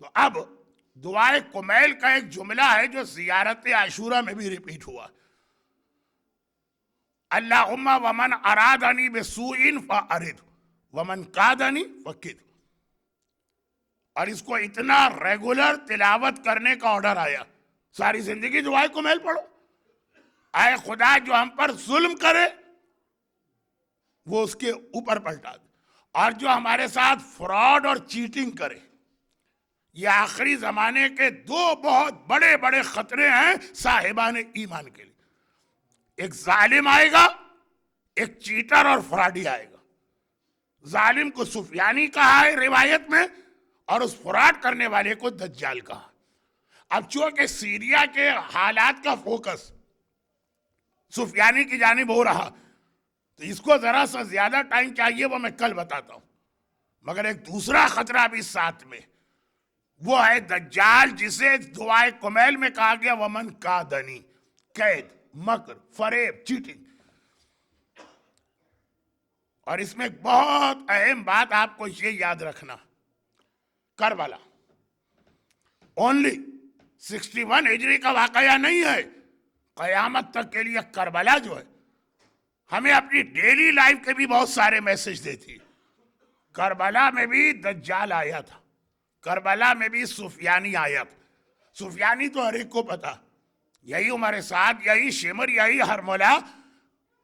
تو اب دعائے کمیل کا ایک جملہ ہے جو زیارت عاشورہ میں بھی ریپیٹ ہوا, اللہم ومن ارادنی بسوء فأرد ومن کادنی فکد. اور اس کو اتنا ریگولر تلاوت کرنے کا آرڈر آیا, ساری زندگی دعائے کمیل پڑھو. اے خدا جو ہم پر ظلم کرے وہ اس کے اوپر پلٹا دے, اور جو ہمارے ساتھ فراڈ اور چیٹنگ کرے. یہ آخری زمانے کے 2 بہت بڑے بڑے خطرے ہیں صاحبان ایمان کے لیے. ایک ظالم آئے گا, ایک چیٹر اور فراڈی آئے گا. ظالم کو سفیانی کہا ہے روایت میں, اور اس فراڈ کرنے والے کو دجال کہا. اب چونکہ سیریا کے حالات کا فوکس سفیانی کی جانب ہو رہا, تو اس کو ذرا سا زیادہ ٹائم چاہیے, وہ میں کل بتاتا ہوں. مگر ایک دوسرا خطرہ بھی ساتھ میں, وہ ہے دجال, جسے دعائے کمیل میں کہا گیا ومن کادنی, قید, مکر, فریب, چیٹنگ. اور اس میں ایک بہت اہم بات آپ کو یہ یاد رکھنا، کربلا اونلی 61 ہجری کا واقعہ نہیں ہے، قیامت تک کے لیے کربلا جو ہے ہمیں اپنی ڈیلی لائف کے بھی بہت سارے میسج دیتی. کربلا میں بھی دجال آیا تھا، کربلا میں بھی سفیانی آیا تھا. سفیانی تو ہر ایک کو پتا، یہی عمر سعد، یہی شمر، یہی ہرملا،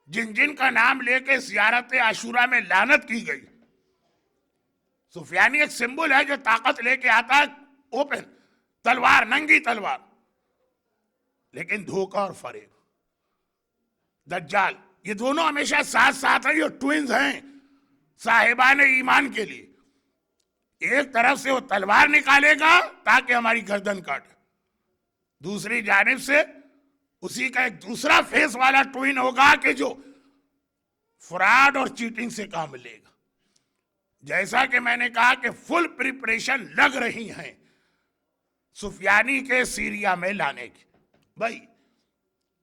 جن جن کا نام لے کے زیارت عاشورہ میں لعنت کی گئی. سفیانی ایک سمبل ہے جو طاقت لے کے آتا ہے، اوپن تلوار، ننگی تلوار، لیکن دھوکہ اور فریب. دجال، یہ دونوں ہمیشہ ساتھ ساتھ ہیں، یہ ٹوئنز ہیں صاحبان ایمان کے لیے. ایک طرف سے وہ تلوار نکالے گا تاکہ ہماری گردن کاٹے، دوسری جانب سے اسی کا ایک دوسرا فیس والا ٹوئن ہوگا کہ جو فراڈ اور چیٹنگ سے کام لے گا. جیسا کہ میں نے کہا کہ فل پریپریشن لگ رہی ہیں سفیانی کے سیریا میں لانے کی. بھائی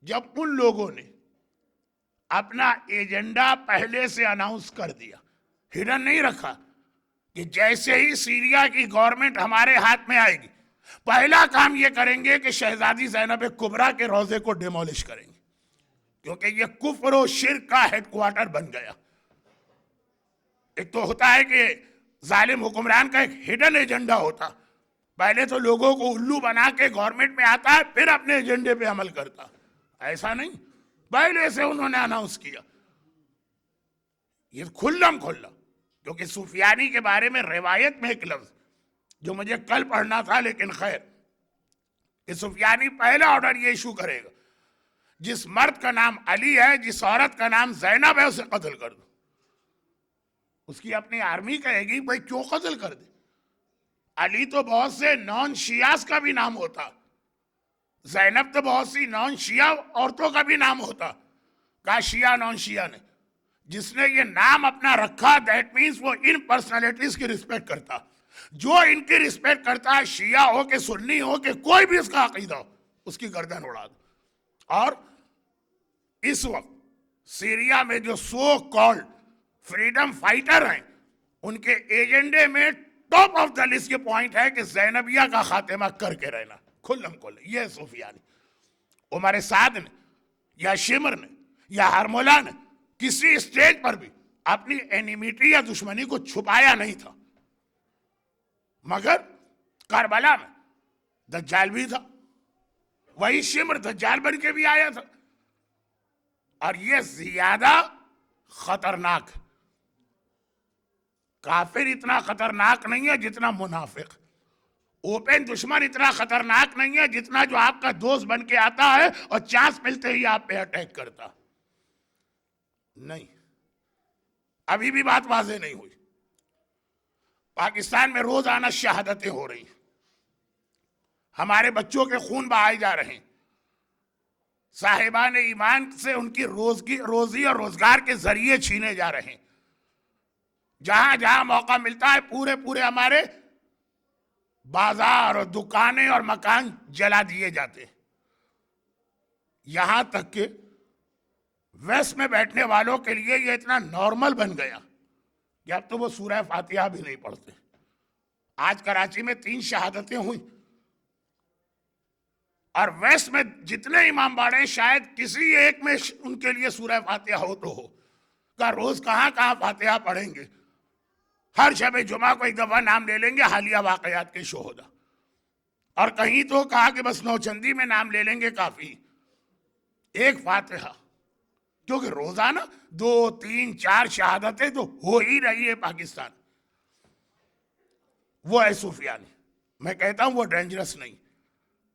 جب ان لوگوں نے اپنا ایجنڈا پہلے سے اناؤنس کر دیا، ہڈن نہیں رکھا، کہ جیسے ہی سیریا کی گورنمنٹ ہمارے ہاتھ میں آئے گی پہلا کام یہ کریں گے کہ شہزادی زینب کبریٰ کے روضے کو ڈیمولش کریں گے، کیونکہ یہ کفر و شرک کا ہیڈ کوارٹر بن گیا. ایک تو ہوتا ہے کہ ظالم حکمران کا ایک ہڈن ایجنڈا ہوتا، پہلے تو لوگوں کو الو بنا کے گورنمنٹ میں آتا ہے پھر اپنے ایجنڈے پہ عمل کرتا. ایسا نہیں، پہلے سے انہوں نے اناؤنس کیا. یہ کھلم کھلا، کیونکہ سفیانی کے بارے میں روایت میں ایک لفظ جو مجھے کل پڑھنا تھا، لیکن خیر، کہ سفیانی پہلا آرڈر یہ ایشو کرے گا، جس مرد کا نام علی ہے، جس عورت کا نام زینب ہے، اسے قتل کر دو. اس کی اپنی آرمی کہے گی بھائی کیوں قتل کر دے؟ علی تو بہت سے نان شیعہ کا بھی نام ہوتا، زینب تو بہت سی نان شیعہ عورتوں کا بھی نام ہوتا. کہا شیعہ نان شیعہ نے، جس نے یہ نام اپنا رکھا دیٹ مینز وہ ان پرسنالٹیز کی رسپیکٹ کرتا. جو ان کی رسپیکٹ کرتا ہے، شیعہ ہو کہ سنی ہو کہ کوئی بھی اس کا عقیدہ ہو، اس کی گردن اڑا دو. اور اس وقت سیریا میں جو سو کالڈ فریڈم فائٹر ہیں، ان کے ایجنڈے میں ٹاپ آف دا لسٹ یہ پوائنٹ ہے کہ زینبیہ کا خاتمہ کر کے رہنا. کھلم کھل یہ سفیانی. عمر سعد نے یا شمر نے یا ہرملا نے کسی اسٹیج پر بھی اپنی اینیمیٹی یا دشمنی کو چھپایا نہیں تھا، مگر کربلا میں دجال بھی تھا، وہی شمر دجال بن کے بھی آیا تھا. اور یہ زیادہ خطرناک ہے. کافر اتنا خطرناک نہیں ہے جتنا منافق. اوپن دشمن اتنا خطرناک نہیں ہے جتنا جو آپ کا دوست بن کے آتا ہے اور چانس ملتے ہی آپ پہ اٹیک کرتا. نہیں، ابھی بھی بات واضح نہیں ہوئی. پاکستان میں روزانہ شہادتیں ہو رہی ہیں، ہمارے بچوں کے خون بہائے جا رہے ہیں، صاحبان ایمان سے ان کی روزی اور روزگار کے ذریعے چھینے جا رہے ہیں. جہاں جہاں موقع ملتا ہے پورے ہمارے بازار اور دکانیں اور مکان جلا دیے جاتے ہیں. یہاں تک کہ ویسٹ میں بیٹھنے والوں کے لیے یہ اتنا نارمل بن گیا کہ اب تو وہ سورہ فاتحہ بھی نہیں پڑھتے. آج کراچی میں 3 شہادتیں ہوئیں، اور ویسٹ میں جتنے امام باڑے شاید کسی ایک میں ان کے لیے سورہ فاتحہ ہو تو ہو. کہ روز کہاں فاتحہ پڑھیں گے؟ ہر شب جمعہ کو ایک دفعہ نام لے لیں گے حالیہ واقعات کے شہدا، اور کہیں تو کہا کہ بس نوچندی میں نام لے لیں گے کافی. ایک فاتحہ، کیونکہ روزانہ 2 3 4 شہادتیں تو ہو ہی رہی ہے پاکستان. وہ ہے سفیانی. میں کہتا ہوں وہ ڈینجرس نہیں،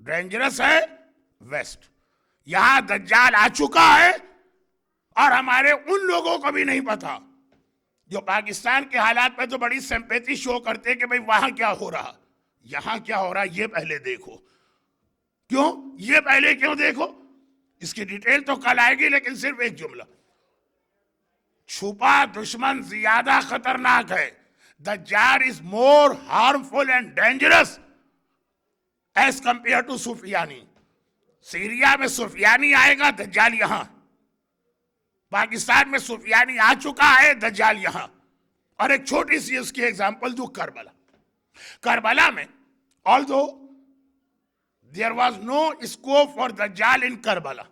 ڈینجرس ہے ویسٹ. یہاں دجال آ چکا ہے، اور ہمارے ان لوگوں کو بھی نہیں پتا جو پاکستان کے حالات پہ تو بڑی سمپیتی شو کرتے کہ بھئی وہاں کیا ہو رہا، یہاں کیا ہو رہا یہ پہلے دیکھو. کیوں یہ پہلے کیوں دیکھو؟ اس کی ڈیٹیل تو کل آئے گی، لیکن صرف ایک جملہ، چھپا دشمن زیادہ خطرناک ہے. دجال is more harmful and dangerous as compared to Sufyani. Syria میں سفیانی آئے گا، دجال یہاں. پاکستان میں سفیانی آ چکا ہے، دجال یہاں. اور ایک چھوٹی سی اس کی ایگزامپل دو، کربلا میں although there was no scope for دجال in کربلا.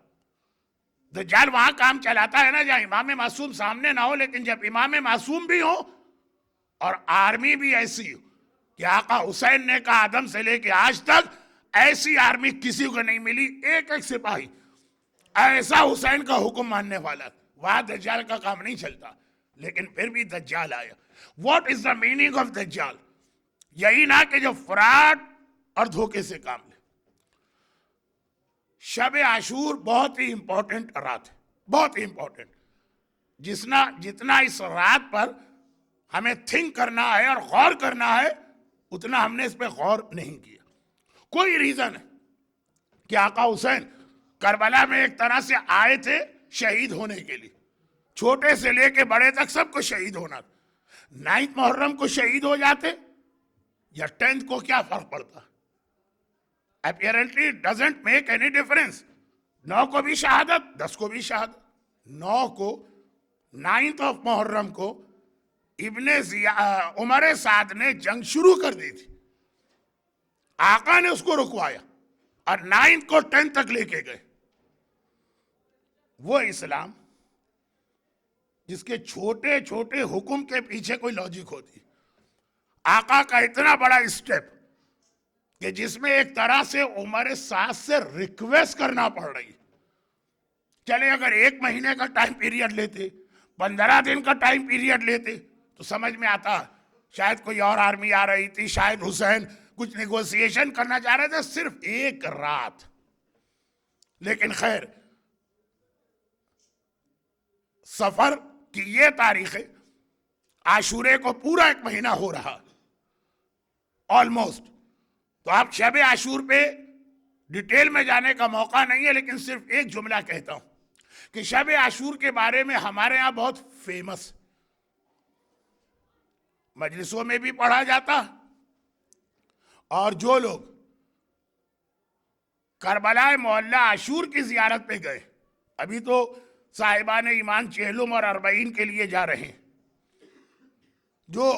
دجال وہاں کام چلاتا ہے نا جہاں امام معصوم سامنے نہ ہو، لیکن جب امام معصوم بھی ہو اور آرمی بھی ایسی ہو کہ آقا حسین نے کہا آدم سے لے کے آج تک ایسی آرمی کسی کو نہیں ملی، ایک ایک سپاہی ایسا حسین کا حکم ماننے والا، وہاں دجال کا کام نہیں چلتا. لیکن پھر بھی دجال آیا. What is the meaning of دجال؟ یہی نہ کہ جو فراڈ اور دھوکے سے کام لے. شب عاشور بہت ہی امپورٹنٹ رات ہے، بہت ہی امپورٹنٹ. جتنا اس رات پر ہمیں تھنک کرنا ہے اور غور کرنا ہے، اتنا ہم نے اس پہ غور نہیں کیا. کوئی ریزن ہے کہ آقا حسین کربلا میں ایک طرح سے آئے تھے شہید ہونے کے لیے، چھوٹے سے لے کے بڑے تک سب کو شہید ہونا تھا. 9 محرم کو شہید ہو جاتے یا 10 کو، کیا فرق پڑتا؟ Apparently doesn't make any difference. 9 کو بھی شہادت، 10 کو بھی شہادت. 9 کو 9th آف محرم کو عمر سعد نے جنگ شروع کر دی تھی، آقا نے اس کو رکوایا اور 9th کو 10 تک لے کے گئے. وہ اسلام جس کے چھوٹے چھوٹے حکم کے پیچھے کوئی لاجک ہوتی، آقا کا اتنا بڑا اسٹیپ کہ جس میں ایک طرح سے عمر سعد سے ریکویسٹ کرنا پڑ رہی. چلے اگر 1 مہینے کا ٹائم پیریڈ لیتے، 15 دن کا ٹائم پیریڈ لیتے تو سمجھ میں آتا، شاید کوئی اور آرمی آ رہی تھی، شاید حسین کچھ نیگوسیشن کرنا چاہ رہے تھے. صرف 1 رات. لیکن خیر، سفر کی یہ تاریخ ہے، عاشورے کو پورا 1 مہینہ ہو رہا آلموسٹ. تو آپ شب عاشور پہ ڈیٹیل میں جانے کا موقع نہیں ہے، لیکن صرف ایک جملہ کہتا ہوں کہ شب عاشور کے بارے میں ہمارے ہاں بہت فیمس، مجلسوں میں بھی پڑھا جاتا. اور جو لوگ کربلا معلی عاشور کی زیارت پہ گئے، ابھی تو صاحبان ایمان چہلم اور 40 کے لیے جا رہے ہیں، جو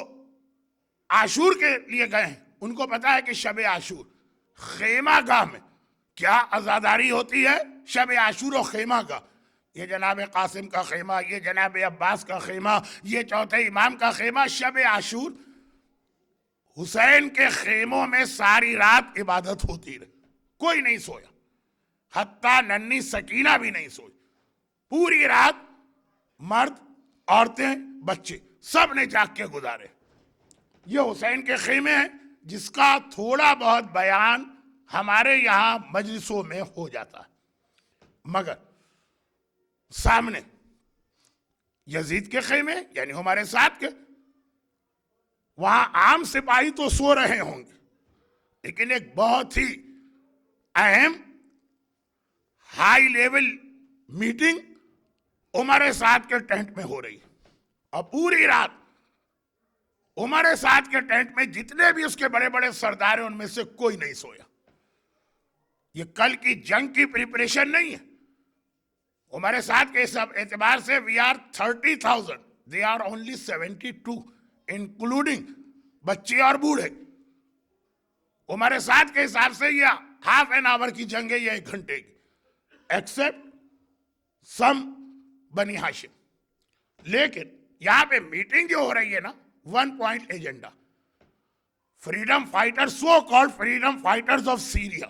عاشور کے لیے گئے ہیں ان کو پتا ہے کہ شب عاشور خیمہ گاہ میں کیا عزاداری ہوتی ہے. شب عاشور و خیمہ گاہ، یہ جناب قاسم کا خیمہ، یہ جناب عباس کا خیمہ، یہ چوتھے امام کا خیمہ. شب عاشور حسین کے خیموں میں ساری رات عبادت ہوتی رہی، کوئی نہیں سویا، حتیٰ ننھی سکینہ بھی نہیں سوئی. پوری رات مرد، عورتیں، بچے سب نے جاگ کے گزارے. یہ حسین کے خیمے ہیں جس کا تھوڑا بہت بیان ہمارے یہاں مجلسوں میں ہو جاتا ہے. مگر سامنے یزید کے خیمے یعنی ہمارے ساتھ کے، وہاں عام سپاہی تو سو رہے ہوں گے، لیکن ایک بہت ہی اہم ہائی لیول میٹنگ عمر سعد کے ٹینٹ میں ہو رہی ہے. اور پوری رات عمر سعد کے ٹینٹ میں جتنے بھی اس کے بڑے بڑے سردار ہیں ان میں سے کوئی نہیں سویا. یہ کل کی جنگ کی پریپریشن نہیں ہے. عمر سعد کے اعتبار سے we are 30,000, they are only 72 including بچے اور بوڑھے. عمر سعد کے حساب سے یہ ہاف این آور کی جنگ ہے، یہ 1 گھنٹے کی، ایکسپٹ سم بنی ہاشم. لیکن یہاں پہ میٹنگ جو ہو رہی ہے نا، 1 point agenda, freedom fighter, so called freedom fighters of Syria,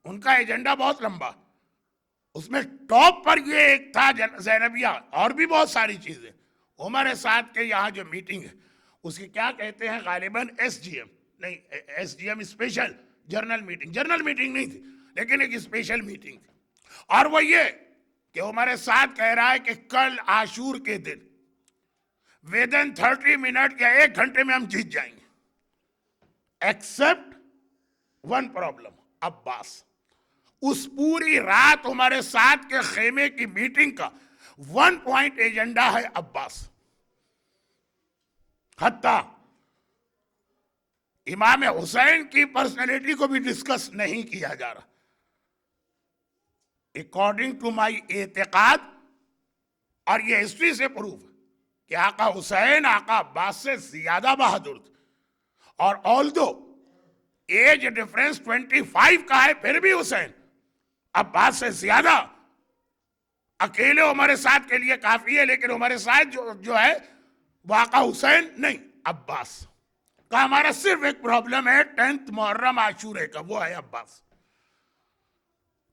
ان کا ایجنڈا بہت لمبا. اس میں ٹاپ پر یہ ایک تھا زینبیہ، اور بھی بہت ساری چیزیں. عمر سعد کے یہاں جو میٹنگ ہے اس کی کیا کہتے ہیں غالباً ایس جی ایم، نہیں ایس جی ایم special general meeting. General meeting نہیں تھی لیکن ایک اسپیشل میٹنگ تھی. اور وہ یہ کہ عمر سعد کہہ رہا ہے کہ کل عاشور کے دن within 30 منٹ یا 1 گھنٹے میں ہم جیت جائیں گے، ایکسپٹ 1 پرابلم، عباس. اس پوری رات عمر سعد کے خیمے کی میٹنگ کا 1 پوائنٹ ایجنڈا ہے عباس. حتیٰ امام حسین کی پرسنالٹی کو بھی ڈسکس نہیں کیا جا رہا. اکارڈنگ ٹو مائی اعتقاد اور یہ ہسٹری سے پروف ہے کہ آقا حسین آقا عباس سے زیادہ بہادر تھے. اور آلدو ایج ڈفرنس 25 کا ہے، پھر بھی حسین عباس سے زیادہ اکیلے عمر سعد کے لیے کافی ہے. لیکن عمر سعد جو ہے وہ آقا حسین نہیں، عباس کا. ہمارا صرف ایک پرابلم ہے 10 محرم عاشورے کا، وہ ہے عباس.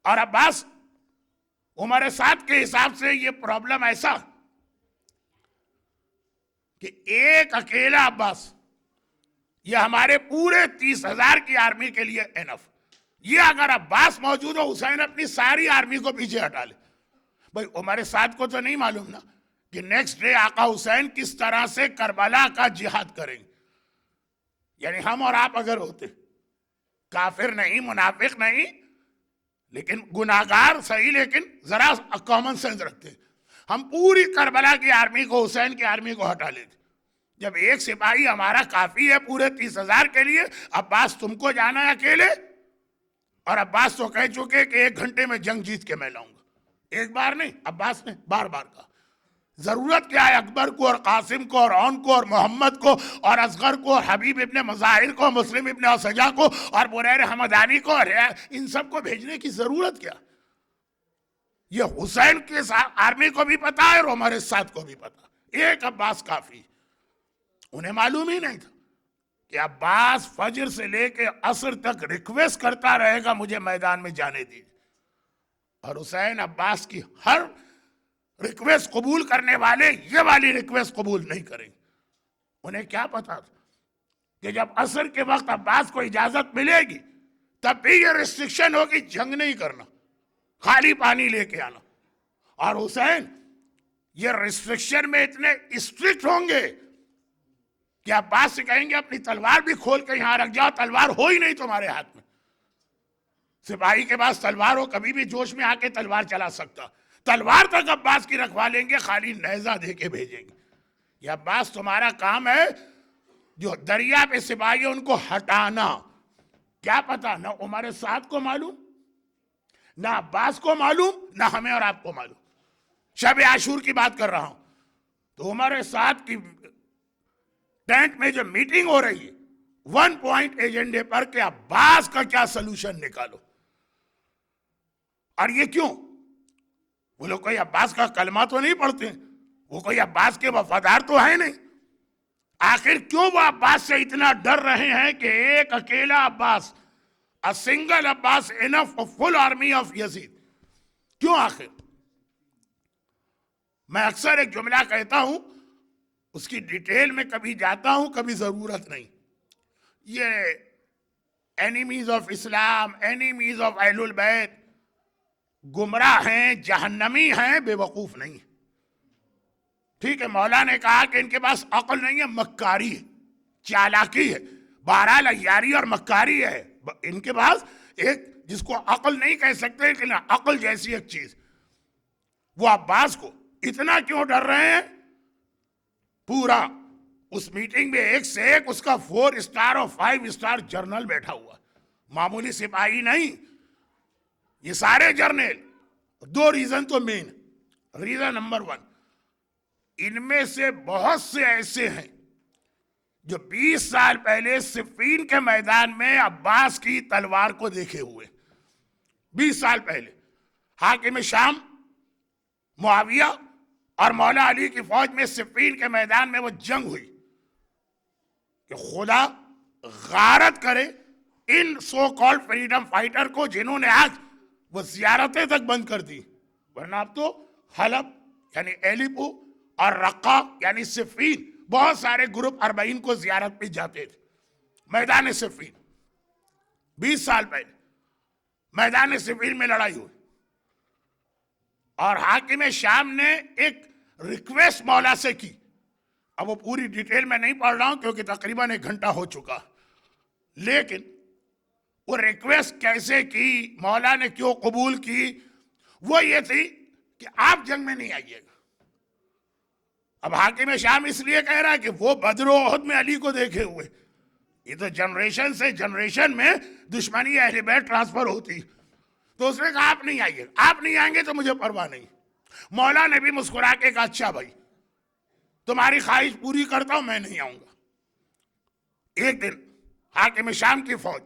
اور عباس عمر سعد کے حساب سے یہ پرابلم ایسا کہ ایک اکیلا عباس یہ ہمارے پورے 30,000 کی آرمی کے لیے انف. یہ اگر عباس موجود ہو، حسین اپنی ساری آرمی کو پیچھے ہٹا لے. بھائی عمر سعد کو تو نہیں معلوم نا کہ نیکسٹ ڈے آقا حسین کس طرح سے کربلا کا جہاد کریں گے. یعنی ہم اور آپ اگر ہوتے، کافر نہیں، منافق نہیں، لیکن گناہگار صحیح، لیکن ذرا کامن سینس رکھتے، ہم پوری کربلا کی آرمی کو، حسین کی آرمی کو ہٹا لیتے. جب ایک سپاہی ہمارا کافی ہے پورے 30,000 کے لیے، عباس تم کو جانا ہے اکیلے. اور عباس تو کہہ چکے کہ 1 گھنٹے میں جنگ جیت کے میں لاؤں گا. ایک بار نہیں، عباس نے بار بار کہا. ضرورت کیا ہے اکبر کو اور قاسم کو اور اون کو اور محمد کو اور اصغر کو اور حبیب ابن مظاہر کو، مسلم ابن اسجع کو اور بریر حمدانی کو، اور ان سب کو بھیجنے کی ضرورت کیا؟ یہ حسین کے آرمی کو بھی پتا ہے اور عمر سعد کو بھی پتا. ایک عباس کافی. انہیں معلوم ہی نہیں تھا کہ عباس فجر سے لے کے عصر تک ریکویسٹ کرتا رہے گا مجھے میدان میں جانے دیجیے. اور حسین عباس کی ہر ریکویسٹ قبول کرنے والے یہ والی ریکویسٹ قبول نہیں کریں گے. انہیں کیا پتا تھا کہ جب عصر کے وقت عباس کو اجازت ملے گی تب بھی یہ ریسٹرکشن ہوگی، جنگ نہیں کرنا، خالی پانی لے کے آنا. اور حسین یہ ریسٹرکشن میں اتنے اسٹرکٹ ہوں گے کہ عباس سے کہیں گے اپنی تلوار بھی کھول کے یہاں رکھ جاؤ، تلوار ہو ہی نہیں تمہارے ہاتھ میں. سپاہی کے پاس تلوار ہو کبھی بھی جوش میں آ کے تلوار چلا سکتا، تلوار تک عباس کی رکھوا لیں گے، خالی نیزہ دے کے بھیجیں گے. یہ عباس تمہارا کام ہے، جو دریا پہ سپاہی ان کو ہٹانا. کیا پتا نہ عمر سعد کو معلوم، نہ عباس کو معلوم، نہ ہمیں اور آپ کو معلوم. شب عاشور کی بات کر رہا ہوں تو عمر سعد کی ٹینٹ میں جو میٹنگ ہو رہی ہے، 1 پوائنٹ ایجنڈے پر کہ عباس کا کیا سلوشن نکالو. اور یہ کیوں؟ وہ لوگ کوئی عباس کا کلمہ تو نہیں پڑھتے ہیں، وہ کوئی عباس کے وفادار تو ہیں نہیں. آخر کیوں وہ عباس سے اتنا ڈر رہے ہیں کہ ایک اکیلا عباس، a single Abbas enough for full army of Yazid؟ کیوں آخر؟ میں اکثر ایک جملہ کہتا ہوں، اس کی ڈیٹیل میں کبھی جاتا ہوں کبھی ضرورت نہیں. یہ enemies of Islam, enemies of اہل البیت گمراہ ہیں، جہنمی ہیں، بے وقوف نہیں. ٹھیک ہے، مولا نے کہا کہ ان کے پاس عقل نہیں ہے، مکاری ہے، چالاکی ہے. بہرحال عیاری اور مکاری ہے ان کے پاس، ایک جس کو عقل نہیں کہہ سکتے لیکن عقل جیسی ایک چیز. وہ عباس کو اتنا کیوں ڈر رہے ہیں؟ پورا اس میٹنگ میں ایک سے ایک اس کا 4 اسٹار اور 5 اسٹار جرنل بیٹھا ہوا، معمولی سپاہی نہیں. یہ سارے جرنل. 2 ریزن تو مین. ریزن نمبر 1، ان میں سے بہت سے ایسے ہیں جو 20 سال پہلے صفین کے میدان میں عباس کی تلوار کو دیکھے ہوئے. 20 سال پہلے حاکم شام معاویہ اور مولا علی کی فوج میں صفین کے میدان میں وہ جنگ ہوئی. کہ خدا غارت کرے ان سو کالڈ فریڈم فائٹر کو جنہوں نے آج وہ زیارتیں تک بند کر دی. ورنہ اب تو حلب یعنی ایلیپو اور رقہ یعنی صفین، بہت سارے گروپ 40 کو زیارت پہ جاتے تھے. میدان صفین 20 سال پہلے میدان صفین میں لڑائی ہوئی، اور حاکم شام نے ایک ریکویسٹ مولا سے کی. اب وہ پوری ڈیٹیل میں نہیں پڑھ رہا ہوں کیونکہ تقریباً 1 گھنٹہ ہو چکا، لیکن وہ ریکویسٹ کیسے کی، مولا نے کیوں قبول کی، وہ یہ تھی کہ آپ جنگ میں نہیں آئیے گا. اب حاکم شام اس لیے کہہ رہا ہے کہ وہ بدر و احد میں علی کو دیکھے ہوئے. یہ تو جنریشن سے جنریشن میں دشمنی اہل بیت ٹرانسفر ہوتی. تو اس نے کہا آپ نہیں آئیے گا، آپ نہیں آئیں گے تو مجھے پرواہ نہیں. مولا نے بھی مسکرا کے کہا اچھا بھائی تمہاری خواہش پوری کرتا ہوں، میں نہیں آؤں گا۔ ایک دن حاکم شام کی فوج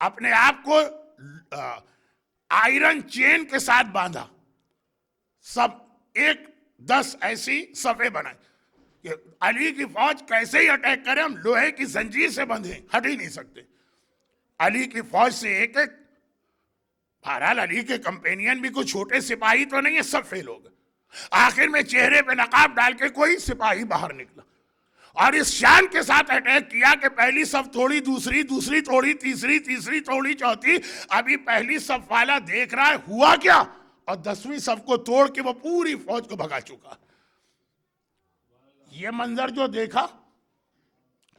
اپنے آپ کو آئرن چین کے ساتھ باندھا، سب 10 ایسی صفیں بنائے کہ علی کی فوج کیسے ہی اٹیک کرے، ہم لوہے کی زنجیر سے بندھے ہٹ ہی نہیں سکتے۔ علی کی فوج سے ایک بہرحال علی کے کمپینین بھی کوئی چھوٹے سپاہی تو نہیں ہے، سب فیل ہو گئے۔ آخر میں چہرے پہ نقاب ڈال کے کوئی سپاہی باہر نکلا اور اس شان کے ساتھ اٹیک کیا کہ پہلی صف توڑی، دوسری توڑی، تیسری توڑی، چوتھی۔ ابھی پہلی صف والا دیکھ رہا ہے ہوا کیا، اور 10ویں صف کو توڑ کے وہ پوری فوج کو بھگا چکا۔ یہ منظر جو دیکھا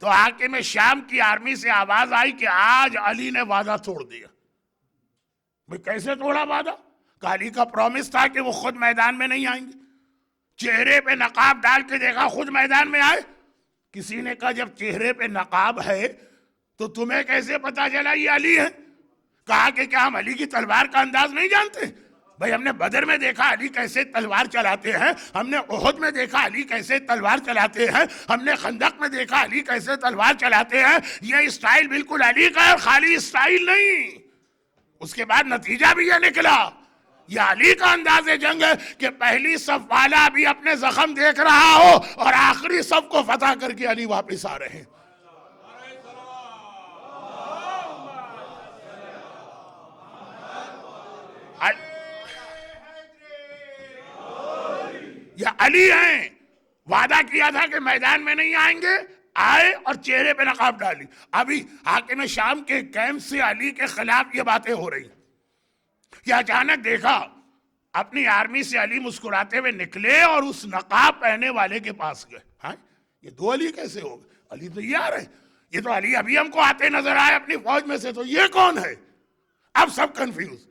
تو حاکم شام کی آرمی سے آواز آئی کہ آج علی نے وعدہ توڑ دیا۔ بھئی کیسے توڑا وعدہ؟ کہ علی کا پرومس تھا کہ وہ خود میدان میں نہیں آئیں گے۔ چہرے پہ نقاب ڈال کے دیکھا خود میدان میں آئے۔ کسی نے کہا جب چہرے پہ نقاب ہے تو تمہیں کیسے پتا چلا یہ علی ہے؟ کہا کہ کیا ہم علی کی تلوار کا انداز نہیں جانتے؟ بھئی ہم نے بدر میں دیکھا علی کیسے تلوار چلاتے ہیں، ہم نے احد میں دیکھا علی کیسے تلوار چلاتے ہیں، ہم نے خندق میں دیکھا علی کیسے تلوار چلاتے ہیں۔ یہ اسٹائل بالکل علی کا ہے، خالی اسٹائل نہیں۔ اس کے بعد نتیجہ بھی یہ نکلا، یہ علی کا انداز جنگ ہے کہ پہلی صف والا بھی اپنے زخم دیکھ رہا ہو اور آخری صف کو فتح کر کے علی واپس آ رہے ہیں۔ یہ علی ہیں، وعدہ کیا تھا کہ میدان میں نہیں آئیں گے، آئے اور چہرے پہ نقاب ڈالی۔ ابھی حاکم شام کے کیمپ سے علی کے خلاف یہ باتیں ہو رہی کہ اچانک دیکھا اپنی آرمی سے علی مسکراتے ہوئے نکلے اور اس نقاب پہنے والے کے پاس گئے۔ ہاں یہ دو علی کیسے ہو گئے؟ علی تو یہ آ رہے، یہ تو علی ابھی ہم کو آتے نظر آئے اپنی فوج میں سے، تو یہ کون ہے؟ اب سب کنفیوز۔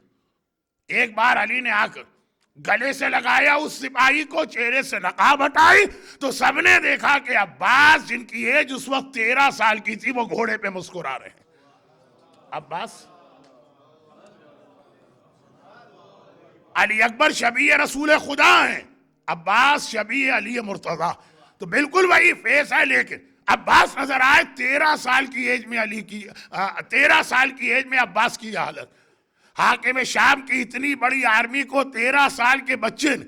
ایک بار علی نے آ کر گلے سے لگایا اس سپاہی کو، چہرے سے نقاب ہٹائی تو سب نے دیکھا کہ عباس جن کی ایج اس وقت 13 سال کی تھی وہ گھوڑے پہ مسکرا رہے ہیں۔ عباس علی اکبر شبیہ رسول خدا ہیں، عباس شبیہ علی مرتضیٰ، تو بالکل وہی فیس ہے، لیکن عباس نظر آئے 13 سال کی ایج میں 13 سال کی ایج میں عباس کی حالت۔ حاکم شام کی اتنی بڑی آرمی کو 13 سال کے بچے نے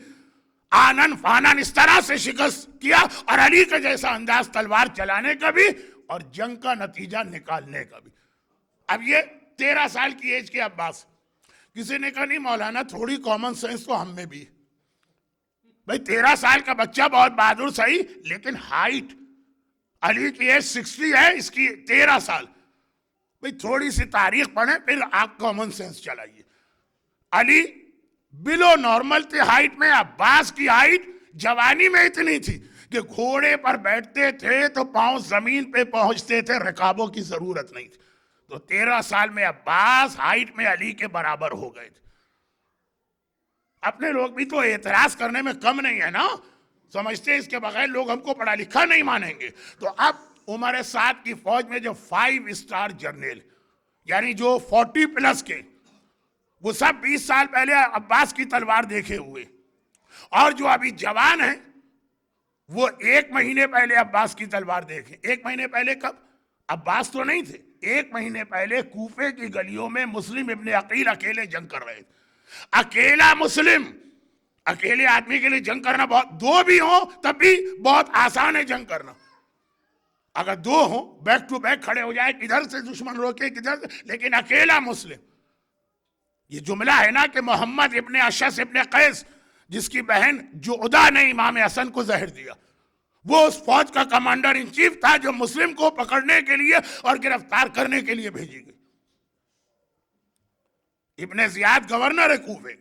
آنن فانن اس طرح سے شکست کیا، اور علی کا جیسا انداز تلوار چلانے کا بھی اور جنگ کا نتیجہ نکالنے کا بھی۔ اب یہ 13 سال کی ایج کے عباس، کسی نے کہا نہیں مولانا تھوڑی کامن سینس تو ہم میں بھی۔ بھئی 13 سال کا بچہ بہت بہادر صحیح، لیکن ہائٹ علی کی ایج 60 ہے، اس کی 13 سال۔ بھئی تھوڑی سی تاریخ پڑھیں پھر آپ کامن سینس چلائیے۔ علی بلو نارمل تھے ہائٹ میں، عباس کی ہائٹ جوانی میں اتنی تھی کہ گھوڑے پر بیٹھتے تھے تو پاؤں زمین پہ پہنچتے تھے، رکابوں کی ضرورت نہیں تھی۔ تو 13 سال میں عباس ہائٹ میں علی کے برابر ہو گئے تھے۔ اپنے لوگ بھی تو اعتراض کرنے میں کم نہیں ہے نا، سمجھتے اس کے بغیر لوگ ہم کو پڑھا لکھا نہیں مانیں گے۔ تو اب عمر سعد کی فوج میں جو 5 اسٹار جرنیل یعنی جو 40 پلس کے، وہ سب 20 سال پہلے عباس کی تلوار دیکھے ہوئے، اور جو ابھی جوان ہیں وہ 1 مہینے پہلے عباس کی تلوار دیکھیں۔ 1 مہینے پہلے کب؟ عباس تو نہیں تھے، 1 مہینے پہلے کوفے کی گلیوں میں مسلم ابن عقیل اکیلے جنگ کر رہے تھے۔ اکیلا مسلم، اکیلے آدمی کے لیے جنگ کرنا بہت، 2 بھی ہوں تب بھی بہت آسان ہے جنگ کرنا۔ اگر 2 ہوں بیک ٹو بیک کھڑے ہو جائے، کدھر سے دشمن روکے کدھر سے، لیکن اکیلا مسلم۔ یہ جملہ ہے نا کہ محمد ابن اشعث ابن قیس جس کی بہن جعدہ نے امام حسن کو زہر دیا، وہ اس فوج کا کمانڈر ان چیف تھا جو مسلم کو پکڑنے کے لیے اور گرفتار کرنے کے لیے بھیجی گئی۔ ابن زیاد گورنر ہے کوفے،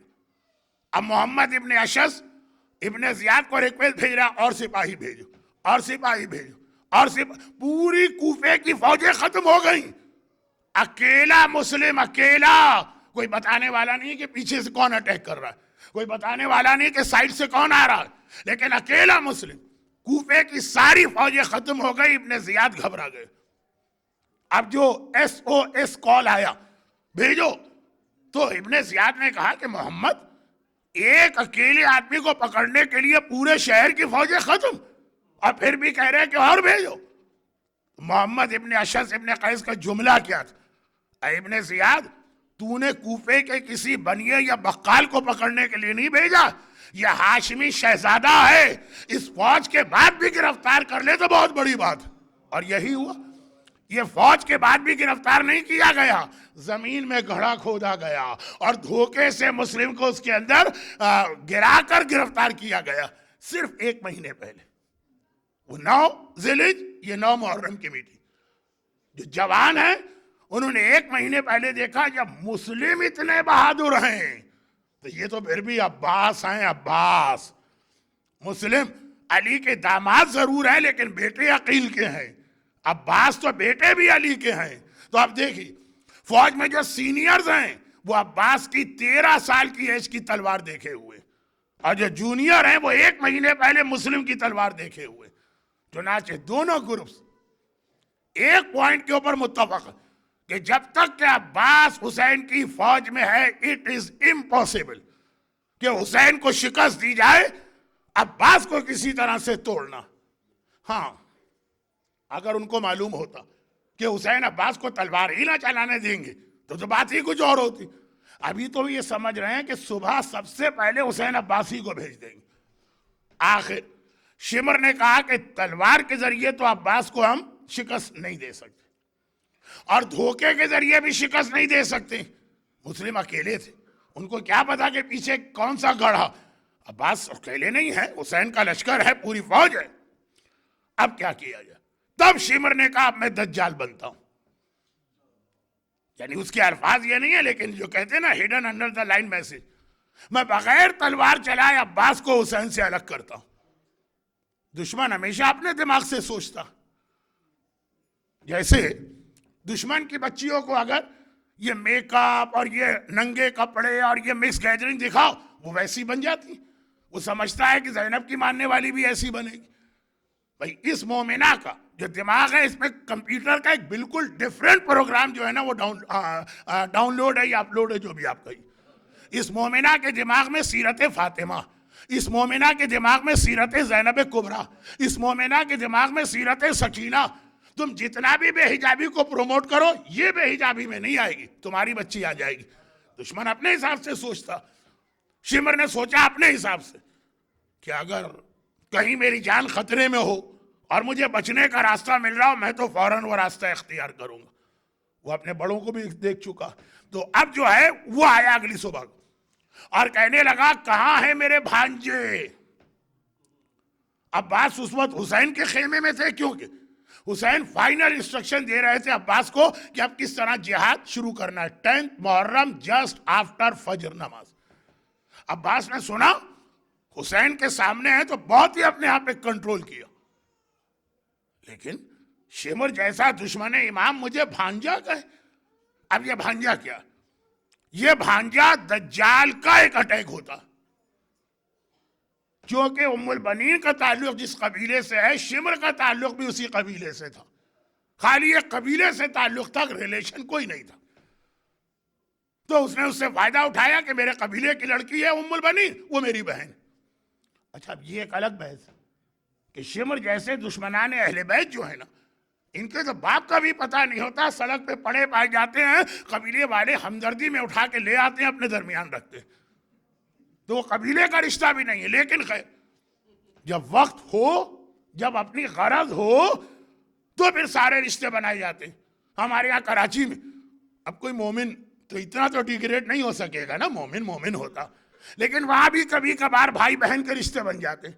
اب محمد ابن اشعث ابن زیاد کو ریکویسٹ بھیج رہا اور سپاہی بھیجو اور سپاہی بھیجو اور پوری کوفے کی فوجیں ختم ہو گئیں، اکیلا مسلم، اکیلا، کوئی بتانے والا نہیں کہ پیچھے سے کون اٹیک کر رہا ہے، کوئی بتانے والا نہیں کہ سائڈ سے کون آ رہا ہے، لیکن اکیلا مسلم۔ کوفے کی ساری فوجیں ختم ہو گئی، ابن زیاد گھبرا گئے۔ اب جو SOS کال آیا بھیجو، تو ابن زیاد نے کہا کہ محمد ایک اکیلے آدمی کو پکڑنے کے لیے پورے شہر کی فوجیں ختم، اور پھر بھی کہہ رہے ہیں کہ اور بھیجو۔ محمد ابن اشعث ابن قیس کا جملہ کیا تھا؟ اے ابن زیاد، تو نے کوفے کے کسی بنیے یا بقال کو پکڑنے کے لیے نہیں بھیجا، یہ ہاشمی شہزادہ ہے، اس فوج کے بعد بھی گرفتار کر لے تو بہت بڑی بات۔ اور یہی ہوا، یہ فوج کے بعد بھی گرفتار نہیں کیا گیا، زمین میں گڑھا کھودا گیا اور دھوکے سے مسلم کو اس کے اندر گرا کر گرفتار کیا گیا۔ صرف ایک مہینے پہلے، وہ 9 ذی الحجہ، یہ 9 محرم کی میٹنگ، جو جوان ہیں انہوں نے ایک مہینے پہلے دیکھا جب مسلم اتنے بہادر ہیں تو یہ تو پھر بھی عباس ہیں۔ عباس مسلم علی کے داماد ضرور ہیں لیکن بیٹے عقیل کے ہیں، عباس تو بیٹے بھی علی کے ہیں۔ تو اب دیکھیے، فوج میں جو سینئرز ہیں وہ عباس کی 13 سال کی ایج کی تلوار دیکھے ہوئے، اور جو جونیئر ہیں وہ ایک مہینے پہلے مسلم کی تلوار دیکھے ہوئے۔ چنانچہ دونوں گروپس ایک پوائنٹ کے اوپر متفق کہ جب تک کہ عباس حسین کی فوج میں ہے اٹ از امپاسبل کہ حسین کو شکست دی جائے، عباس کو کسی طرح سے توڑنا۔ ہاں، اگر ان کو معلوم ہوتا کہ حسین عباس کو تلوار ہی نہ چلانے دیں گے تو بات ہی کچھ اور ہوتی۔ ابھی تو یہ سمجھ رہے ہیں کہ صبح سب سے پہلے حسین عباسی کو بھیج دیں گے۔ آخر شمر نے کہا کہ تلوار کے ذریعے تو عباس کو ہم شکست نہیں دے سکتے، اور دھوکے کے ذریعے بھی شکست نہیں دے سکتے۔ مسلم اکیلے تھے، ان کو کیا پتا کہ پیچھے کون سا گڑھا۔ عباس اکیلے نہیں ہے، حسین کا لشکر ہے، پوری فوج ہے۔ اب کیا کیا جائے؟ تب شمر نے کہا اب میں دجال بنتا ہوں، یعنی اس کے الفاظ یہ نہیں ہے لیکن جو کہتے ہیں نا hidden under the line message, میں بغیر تلوار چلائے عباس کو حسین سے الگ کرتا ہوں۔ دشمن ہمیشہ اپنے دماغ سے سوچتا، جیسے دشمن کی بچیوں کو اگر یہ میک اپ اور یہ ننگے کپڑے اور یہ مکس گیدرنگ دکھاؤ وہ ویسی بن جاتی، وہ سمجھتا ہے کہ زینب کی ماننے والی بھی ایسی بنے گی۔ بھائی اس مومنہ کا جو دماغ ہے اس میں کمپیوٹر کا ایک بالکل ڈیفرنٹ پروگرام جو ہے نا وہ ڈاؤن لوڈ ہے یا اپلوڈ ہے، جو بھی آپ کہیے۔ اس مومنہ کے دماغ میں سیرت فاطمہ، اس مومنہ کے دماغ میں سیرت زینب کبریٰ، اس مومنہ کے دماغ میں سیرت سکینہ۔ تم جتنا بھی بے حجابی کو پروموٹ کرو یہ بے حجابی میں نہیں آئے گی، تمہاری بچی آ جائے گی۔ دشمن اپنے حساب سے سوچتا، شمر نے سوچا اپنے حساب سے کہ اگر کہیں میری جان خطرے میں ہو اور مجھے بچنے کا راستہ مل رہا ہو میں تو فوراً وہ راستہ اختیار کروں گا۔ وہ اپنے بڑوں کو بھی دیکھ چکا، تو اب جو ہے وہ آیا اگلی صبح اور کہنے لگا کہاں ہیں میرے بھانجے؟ عباس اس وقت حسین کے خیمے میں تھے، کیونکہ حسین فائنل انسٹرکشن دے رہے تھے عباس کو کہ اب کس طرح جہاد شروع کرنا ہے۔ 10 محرم جسٹ آفٹر فجر نماز۔ عباس نے سنا حسین کے سامنے ہے تو بہت ہی اپنے آپ پہ کنٹرول کیا، لیکن شمر جیسا دشمن امام مجھے بھانجا کہے۔ اب یہ بھانجا کیا؟ یہ بھانجا دجال کا ایک اٹیک ہوتا، کیونکہ ام البنین کا تعلق جس قبیلے سے ہے شمر کا تعلق بھی اسی قبیلے سے تھا، خالی ایک قبیلے سے تعلق تھا، ریلیشن کوئی نہیں تھا۔ تو اس نے اس سے فائدہ اٹھایا کہ میرے قبیلے کی لڑکی ہے ام البنین، وہ میری بہن۔ اچھا اب یہ ایک الگ بحث ہے کہ شمر جیسے دشمنان اہل بیت جو ہے نا، ان کے تو باپ کا بھی پتہ نہیں ہوتا، سڑک پہ پڑے پائے جاتے ہیں، قبیلے والے ہمدردی میں اٹھا کے لے آتے ہیں، اپنے درمیان رکھتے ہیں، تو وہ قبیلے کا رشتہ بھی نہیں ہے۔ لیکن خیر جب وقت ہو، جب اپنی غرض ہو تو پھر سارے رشتے بنائے جاتے ہیں۔ ہمارے یہاں کراچی میں اب کوئی مومن تو اتنا تو ڈیگریڈ نہیں ہو سکے گا نا، مومن ہوتا، لیکن وہاں بھی کبھی کبھار بھائی بہن کے رشتے بن جاتے۔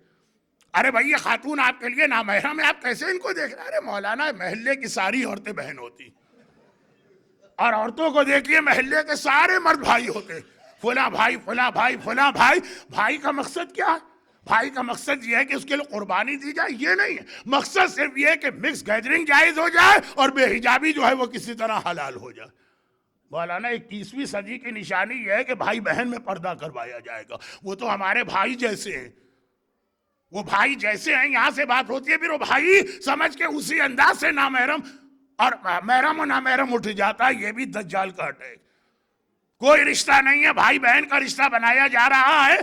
ارے بھائی یہ خاتون آپ کے لیے نامحرم ہے، آپ کیسے ان کو دیکھ رہے ہیں؟ ارے مولانا محلے کی ساری عورتیں بہن ہوتی، اور عورتوں کو دیکھیے محلے کے سارے مرد بھائی ہوتے، فلاں بھائی فلاں بھائی فلاں بھائی۔ بھائی کا مقصد کیا ہے؟ بھائی کا مقصد یہ ہے کہ اس کے لیے قربانی دی جائے، یہ نہیں ہے۔ مقصد صرف یہ ہے کہ مکس گیدرنگ جائز ہو جائے اور بے حجابی جو ہے وہ کسی طرح حلال ہو جائے۔ مولانا 21ویں صدی کی نشانی یہ ہے کہ بھائی بہن میں پردہ کروایا جائے گا، وہ تو ہمارے بھائی جیسے ہیں، وہ بھائی جیسے ہیں، یہاں سے بات ہوتی ہے پھر وہ بھائی سمجھ کے اسی انداز سے نامحرم اور محرم و نامحرم اٹھ جاتا ہے۔ یہ بھی دجال کا اٹیک۔ کوئی رشتہ نہیں ہے، بھائی بہن کا رشتہ بنایا جا رہا ہے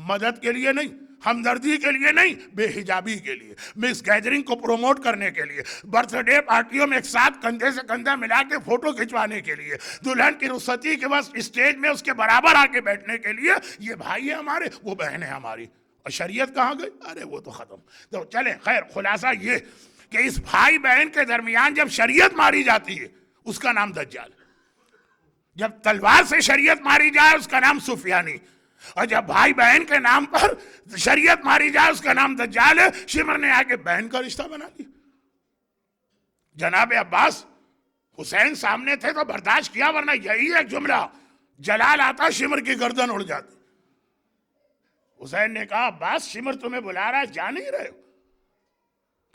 مدد کے لیے نہیں، ہمدردی کے لیے نہیں، بے حجابی کے لیے، مکس گیدرنگ کو پروموٹ کرنے کے لیے، برتھ ڈے پارٹیوں میں ایک ساتھ کندھے سے کندھا ملا کے فوٹو کھنچوانے کے لیے، دلہن کی رخصتی کے وقت اسٹیج میں اس کے برابر آ کے بیٹھنے کے لیے، یہ بھائی ہیں ہمارے، وہ بہن ہیں ہماری، اور شریعت کہاں گئی؟ ارے وہ تو ختم۔ تو چلیں خیر، خلاصہ یہ کہ اس بھائی بہن کے درمیان جب شریعت ماری جاتی ہے اس کا نام دجال، جب تلوار سے شریعت ماری جائے اس کا نام سفیانی، اور جب بھائی بہن کے نام پر شریعت ماری جائے اس کا نام دجال ہے۔ شمر نے آ کے بہن کا رشتہ بنا لیا۔ جناب عباس حسین سامنے تھے تو برداشت کیا، ورنہ یہی ایک جملہ جلال آتا شمر کی گردن اڑ جاتی۔ حسین نے کہا عباس شمر تمہیں بلا رہا ہے، جا نہیں رہے ہو؟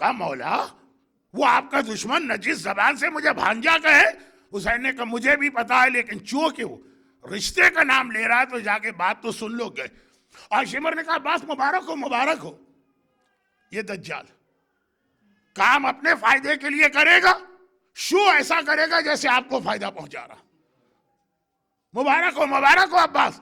کہا مولا وہ آپ کا دشمن نجس زبان سے مجھے بھانجا کہے۔ حسین نے کہا مجھے بھی پتا ہے، لیکن چونکہ وہ رشتے کا نام لے رہا ہے تو جا کے بات تو سن لو گے۔ اور شمر نے کہا عباس مبارک ہو، مبارک ہو۔ یہ دجال کام اپنے فائدے کے لیے کرے گا، شو ایسا کرے گا جیسے آپ کو فائدہ پہنچا رہا۔ مبارک ہو عباس،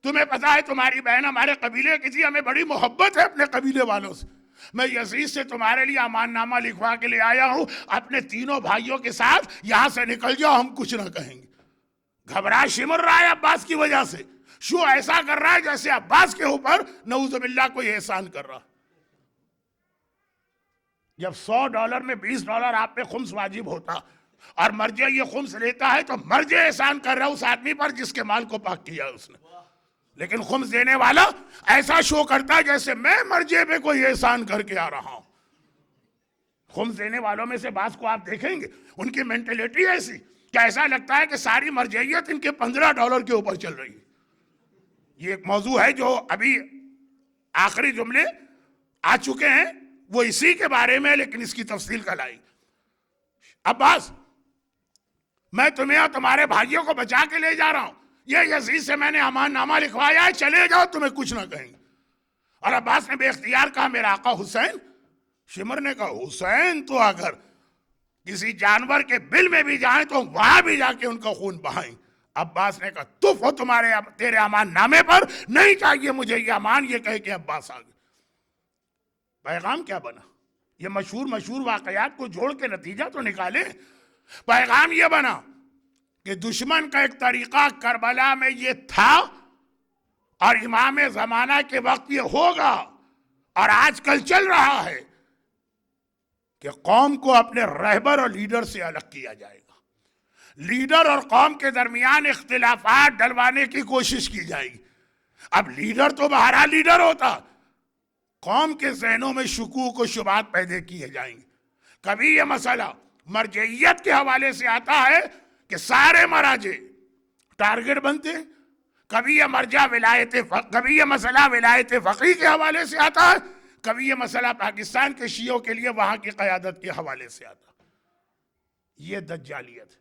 تمہیں پتا ہے تمہاری بہن ہمارے قبیلے کی تھی، ہمیں بڑی محبت ہے اپنے قبیلے والوں سے، میں یزید سے تمہارے لیے امان نامہ لکھوا کے لے آیا ہوں، اپنے تینوں بھائیوں کے ساتھ یہاں سے نکل جاؤ، ہم کچھ نہ کہیں گے۔ گھبرا شمر رہا ہے عباس کی وجہ سے، شو ایسا کر رہا ہے جیسے عباس کے اوپر نعوذ باللہ کوئی احسان کر رہا۔ جب $100 میں $20 آپ پہ خمس واجب ہوتا اور مرجع یہ خمس لیتا ہے تو مرجع احسان کر رہا ہے اس آدمی پر جس کے مال کو پاک کیا ہے اس نے، لیکن خمس دینے والا ایسا شو کرتا ہے جیسے میں مرجع پہ کوئی احسان کر کے آ رہا ہوں۔ خمس دینے والوں میں سے بعض کو آپ دیکھیں گے ان کی مینٹلٹی ایسی کہ ایسا لگتا ہے کہ ساری مرجعیت ان کے $15 کے اوپر چل رہی ہے۔ یہ ایک موضوع ہے جو ابھی آخری جملے آ چکے ہیں وہ اسی کے بارے میں، لیکن اس کی تفصیل کل آئی۔ عباس میں تمہیں اور تمہارے بھائیوں کو بچا کے لے جا رہا ہوں، یہ یزید سے میں نے امان نامہ لکھوایا ہے، چلے جاؤ تمہیں کچھ نہ کہیں گے۔ اور عباس نے بے اختیار کہا میرا آقا حسین۔ شمر نے کہا حسین تو اگر کسی جانور کے بل میں بھی جائیں تو وہاں بھی جا کے ان کا خون بہائیں۔ عباس نے کہا تف ہو تیرے امان نامے پر، نہیں چاہیے مجھے یہ امان، یہ کہہ کے عباس آگے۔ پیغام کیا بنا؟ یہ مشہور واقعات کو جوڑ کے نتیجہ تو نکالے۔ پیغام یہ بنا کہ دشمن کا ایک طریقہ کربلا میں یہ تھا اور امام زمانہ کے وقت یہ ہوگا اور آج کل چل رہا ہے کہ قوم کو اپنے رہبر اور لیڈر سے الگ کیا جائے گا، لیڈر اور قوم کے درمیان اختلافات ڈلوانے کی کوشش کی جائے گی۔ اب لیڈر تو بہرحال لیڈر ہوتا، قوم کے ذہنوں میں شکوک و شبہات پیدا کیے جائیں گے۔ کبھی یہ مسئلہ مرجعیت کے حوالے سے آتا ہے کہ سارے مراجع ٹارگٹ بنتے ہیں، کبھی یہ مسئلہ ولایت فقیہ کے حوالے سے آتا ہے، کبھی یہ مسئلہ پاکستان کے شیعوں کے لیے وہاں کی قیادت کے حوالے سے آتا ہے۔ یہ دجالیت۔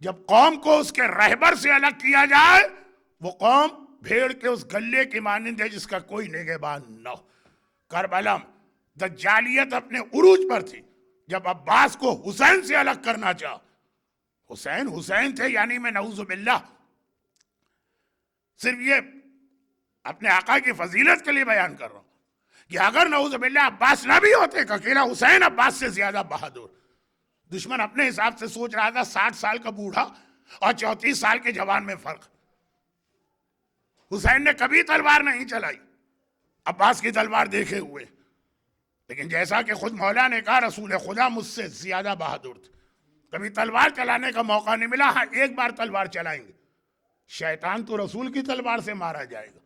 جب قوم کو اس کے رہبر سے الگ کیا جائے، وہ قوم بھیڑ کے اس گلے کی مانند ہے جس کا کوئی نگہبان نہ ہو۔ کربلا دجالیت اپنے عروج پر تھی جب عباس کو حسین سے الگ کرنا چاہا۔ حسین تھے، یعنی میں نعوذ باللہ صرف یہ اپنے آقا کی فضیلت کے لیے بیان کر رہا ہوں کہ اگر نعوذ باللہ عباس نہ بھی ہوتے کہ اکیلا حسین عباس سے زیادہ بہادر، دشمن اپنے حساب سے سوچ رہا تھا 60 سال کا بوڑھا اور 34 سال کے جوان میں فرق۔ حسین نے کبھی تلوار نہیں چلائی عباس کی تلوار دیکھے ہوئے، لیکن جیسا کہ خود مولا نے کہا رسول خدا مجھ سے زیادہ بہادر تھے، کبھی تلوار چلانے کا موقع نہیں ملا۔ ہاں ایک بار تلوار چلائیں گے، شیطان تو رسول کی تلوار سے مارا جائے گا،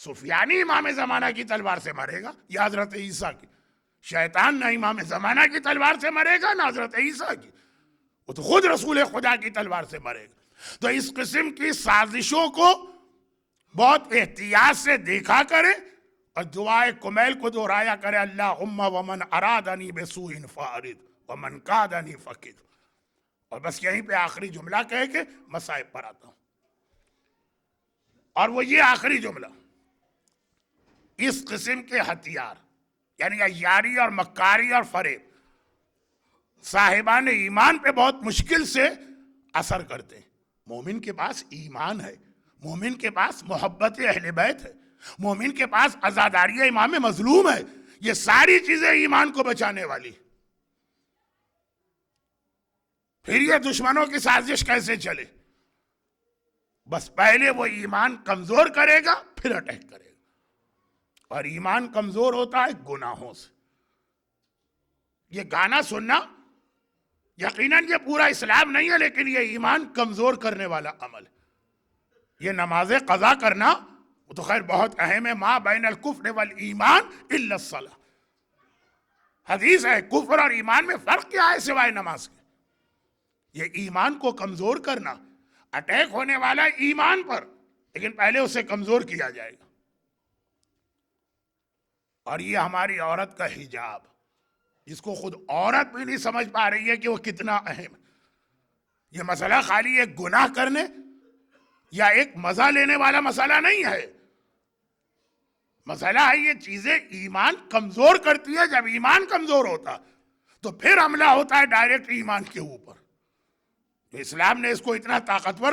سفیانی امام زمانہ کی تلوار سے مرے گا یا حضرت عیسیٰ کی؟ شیطان نہ امام زمانہ کی تلوار سے مرے گا نہ حضرت عیسیٰ کی، وہ تو خود رسول خدا کی تلوار سے مرے گا۔ تو اس قسم کی سازشوں کو بہت احتیاط سے دیکھا کرے اور دعائے کمیل کو دہرایا کرے، اللہم ومن ارادنی بسوء فارد ومن کادنی فقد۔ اور بس یہیں پہ آخری جملہ کہے کہ مصائب پر آتا ہوں، اور وہ یہ آخری جملہ، اس قسم کے ہتھیار یعنی عیاری اور مکاری اور فریب صاحبان ایمان پہ بہت مشکل سے اثر کرتے ہیں، مومن کے پاس ایمان ہے، مومن کے پاس محبت اہل بیت ہے، مومن کے پاس عزاداری امام مظلوم ہے. یہ ساری چیزیں ایمان کو بچانے والی. پھر یہ دشمنوں کی سازش کیسے چلے؟ بس پہلے وہ ایمان کمزور کرے گا، پھر اٹیک کرے گا. اور ایمان کمزور ہوتا ہے گناہوں سے. یہ گانا سننا یقیناً یہ پورا اسلام نہیں ہے، لیکن یہ ایمان کمزور کرنے والا عمل ہے. یہ نماز قضا کرنا وہ تو خیر بہت اہم ہے. ما بین الکفر والایمان الا الصلاۃ. حدیث ہے کفر اور ایمان میں فرق کیا ہے سوائے نماز کے. یہ ایمان کو کمزور کرنا، اٹیک ہونے والا ایمان پر، لیکن پہلے اسے کمزور کیا جائے گا. اور یہ ہماری عورت کا حجاب، جس کو خود عورت بھی نہیں سمجھ پا رہی ہے کہ وہ کتنا اہم ہے. یہ مسئلہ خالی ایک گناہ کرنے یا ایک مزہ لینے والا مسئلہ نہیں ہے. مسئلہ ہے یہ چیزیں ایمان کمزور کرتی ہے. جب ایمان کمزور ہوتا تو پھر حملہ ہوتا ہے ڈائریکٹ ایمان کے اوپر. تو اسلام نے اس کو اتنا طاقتور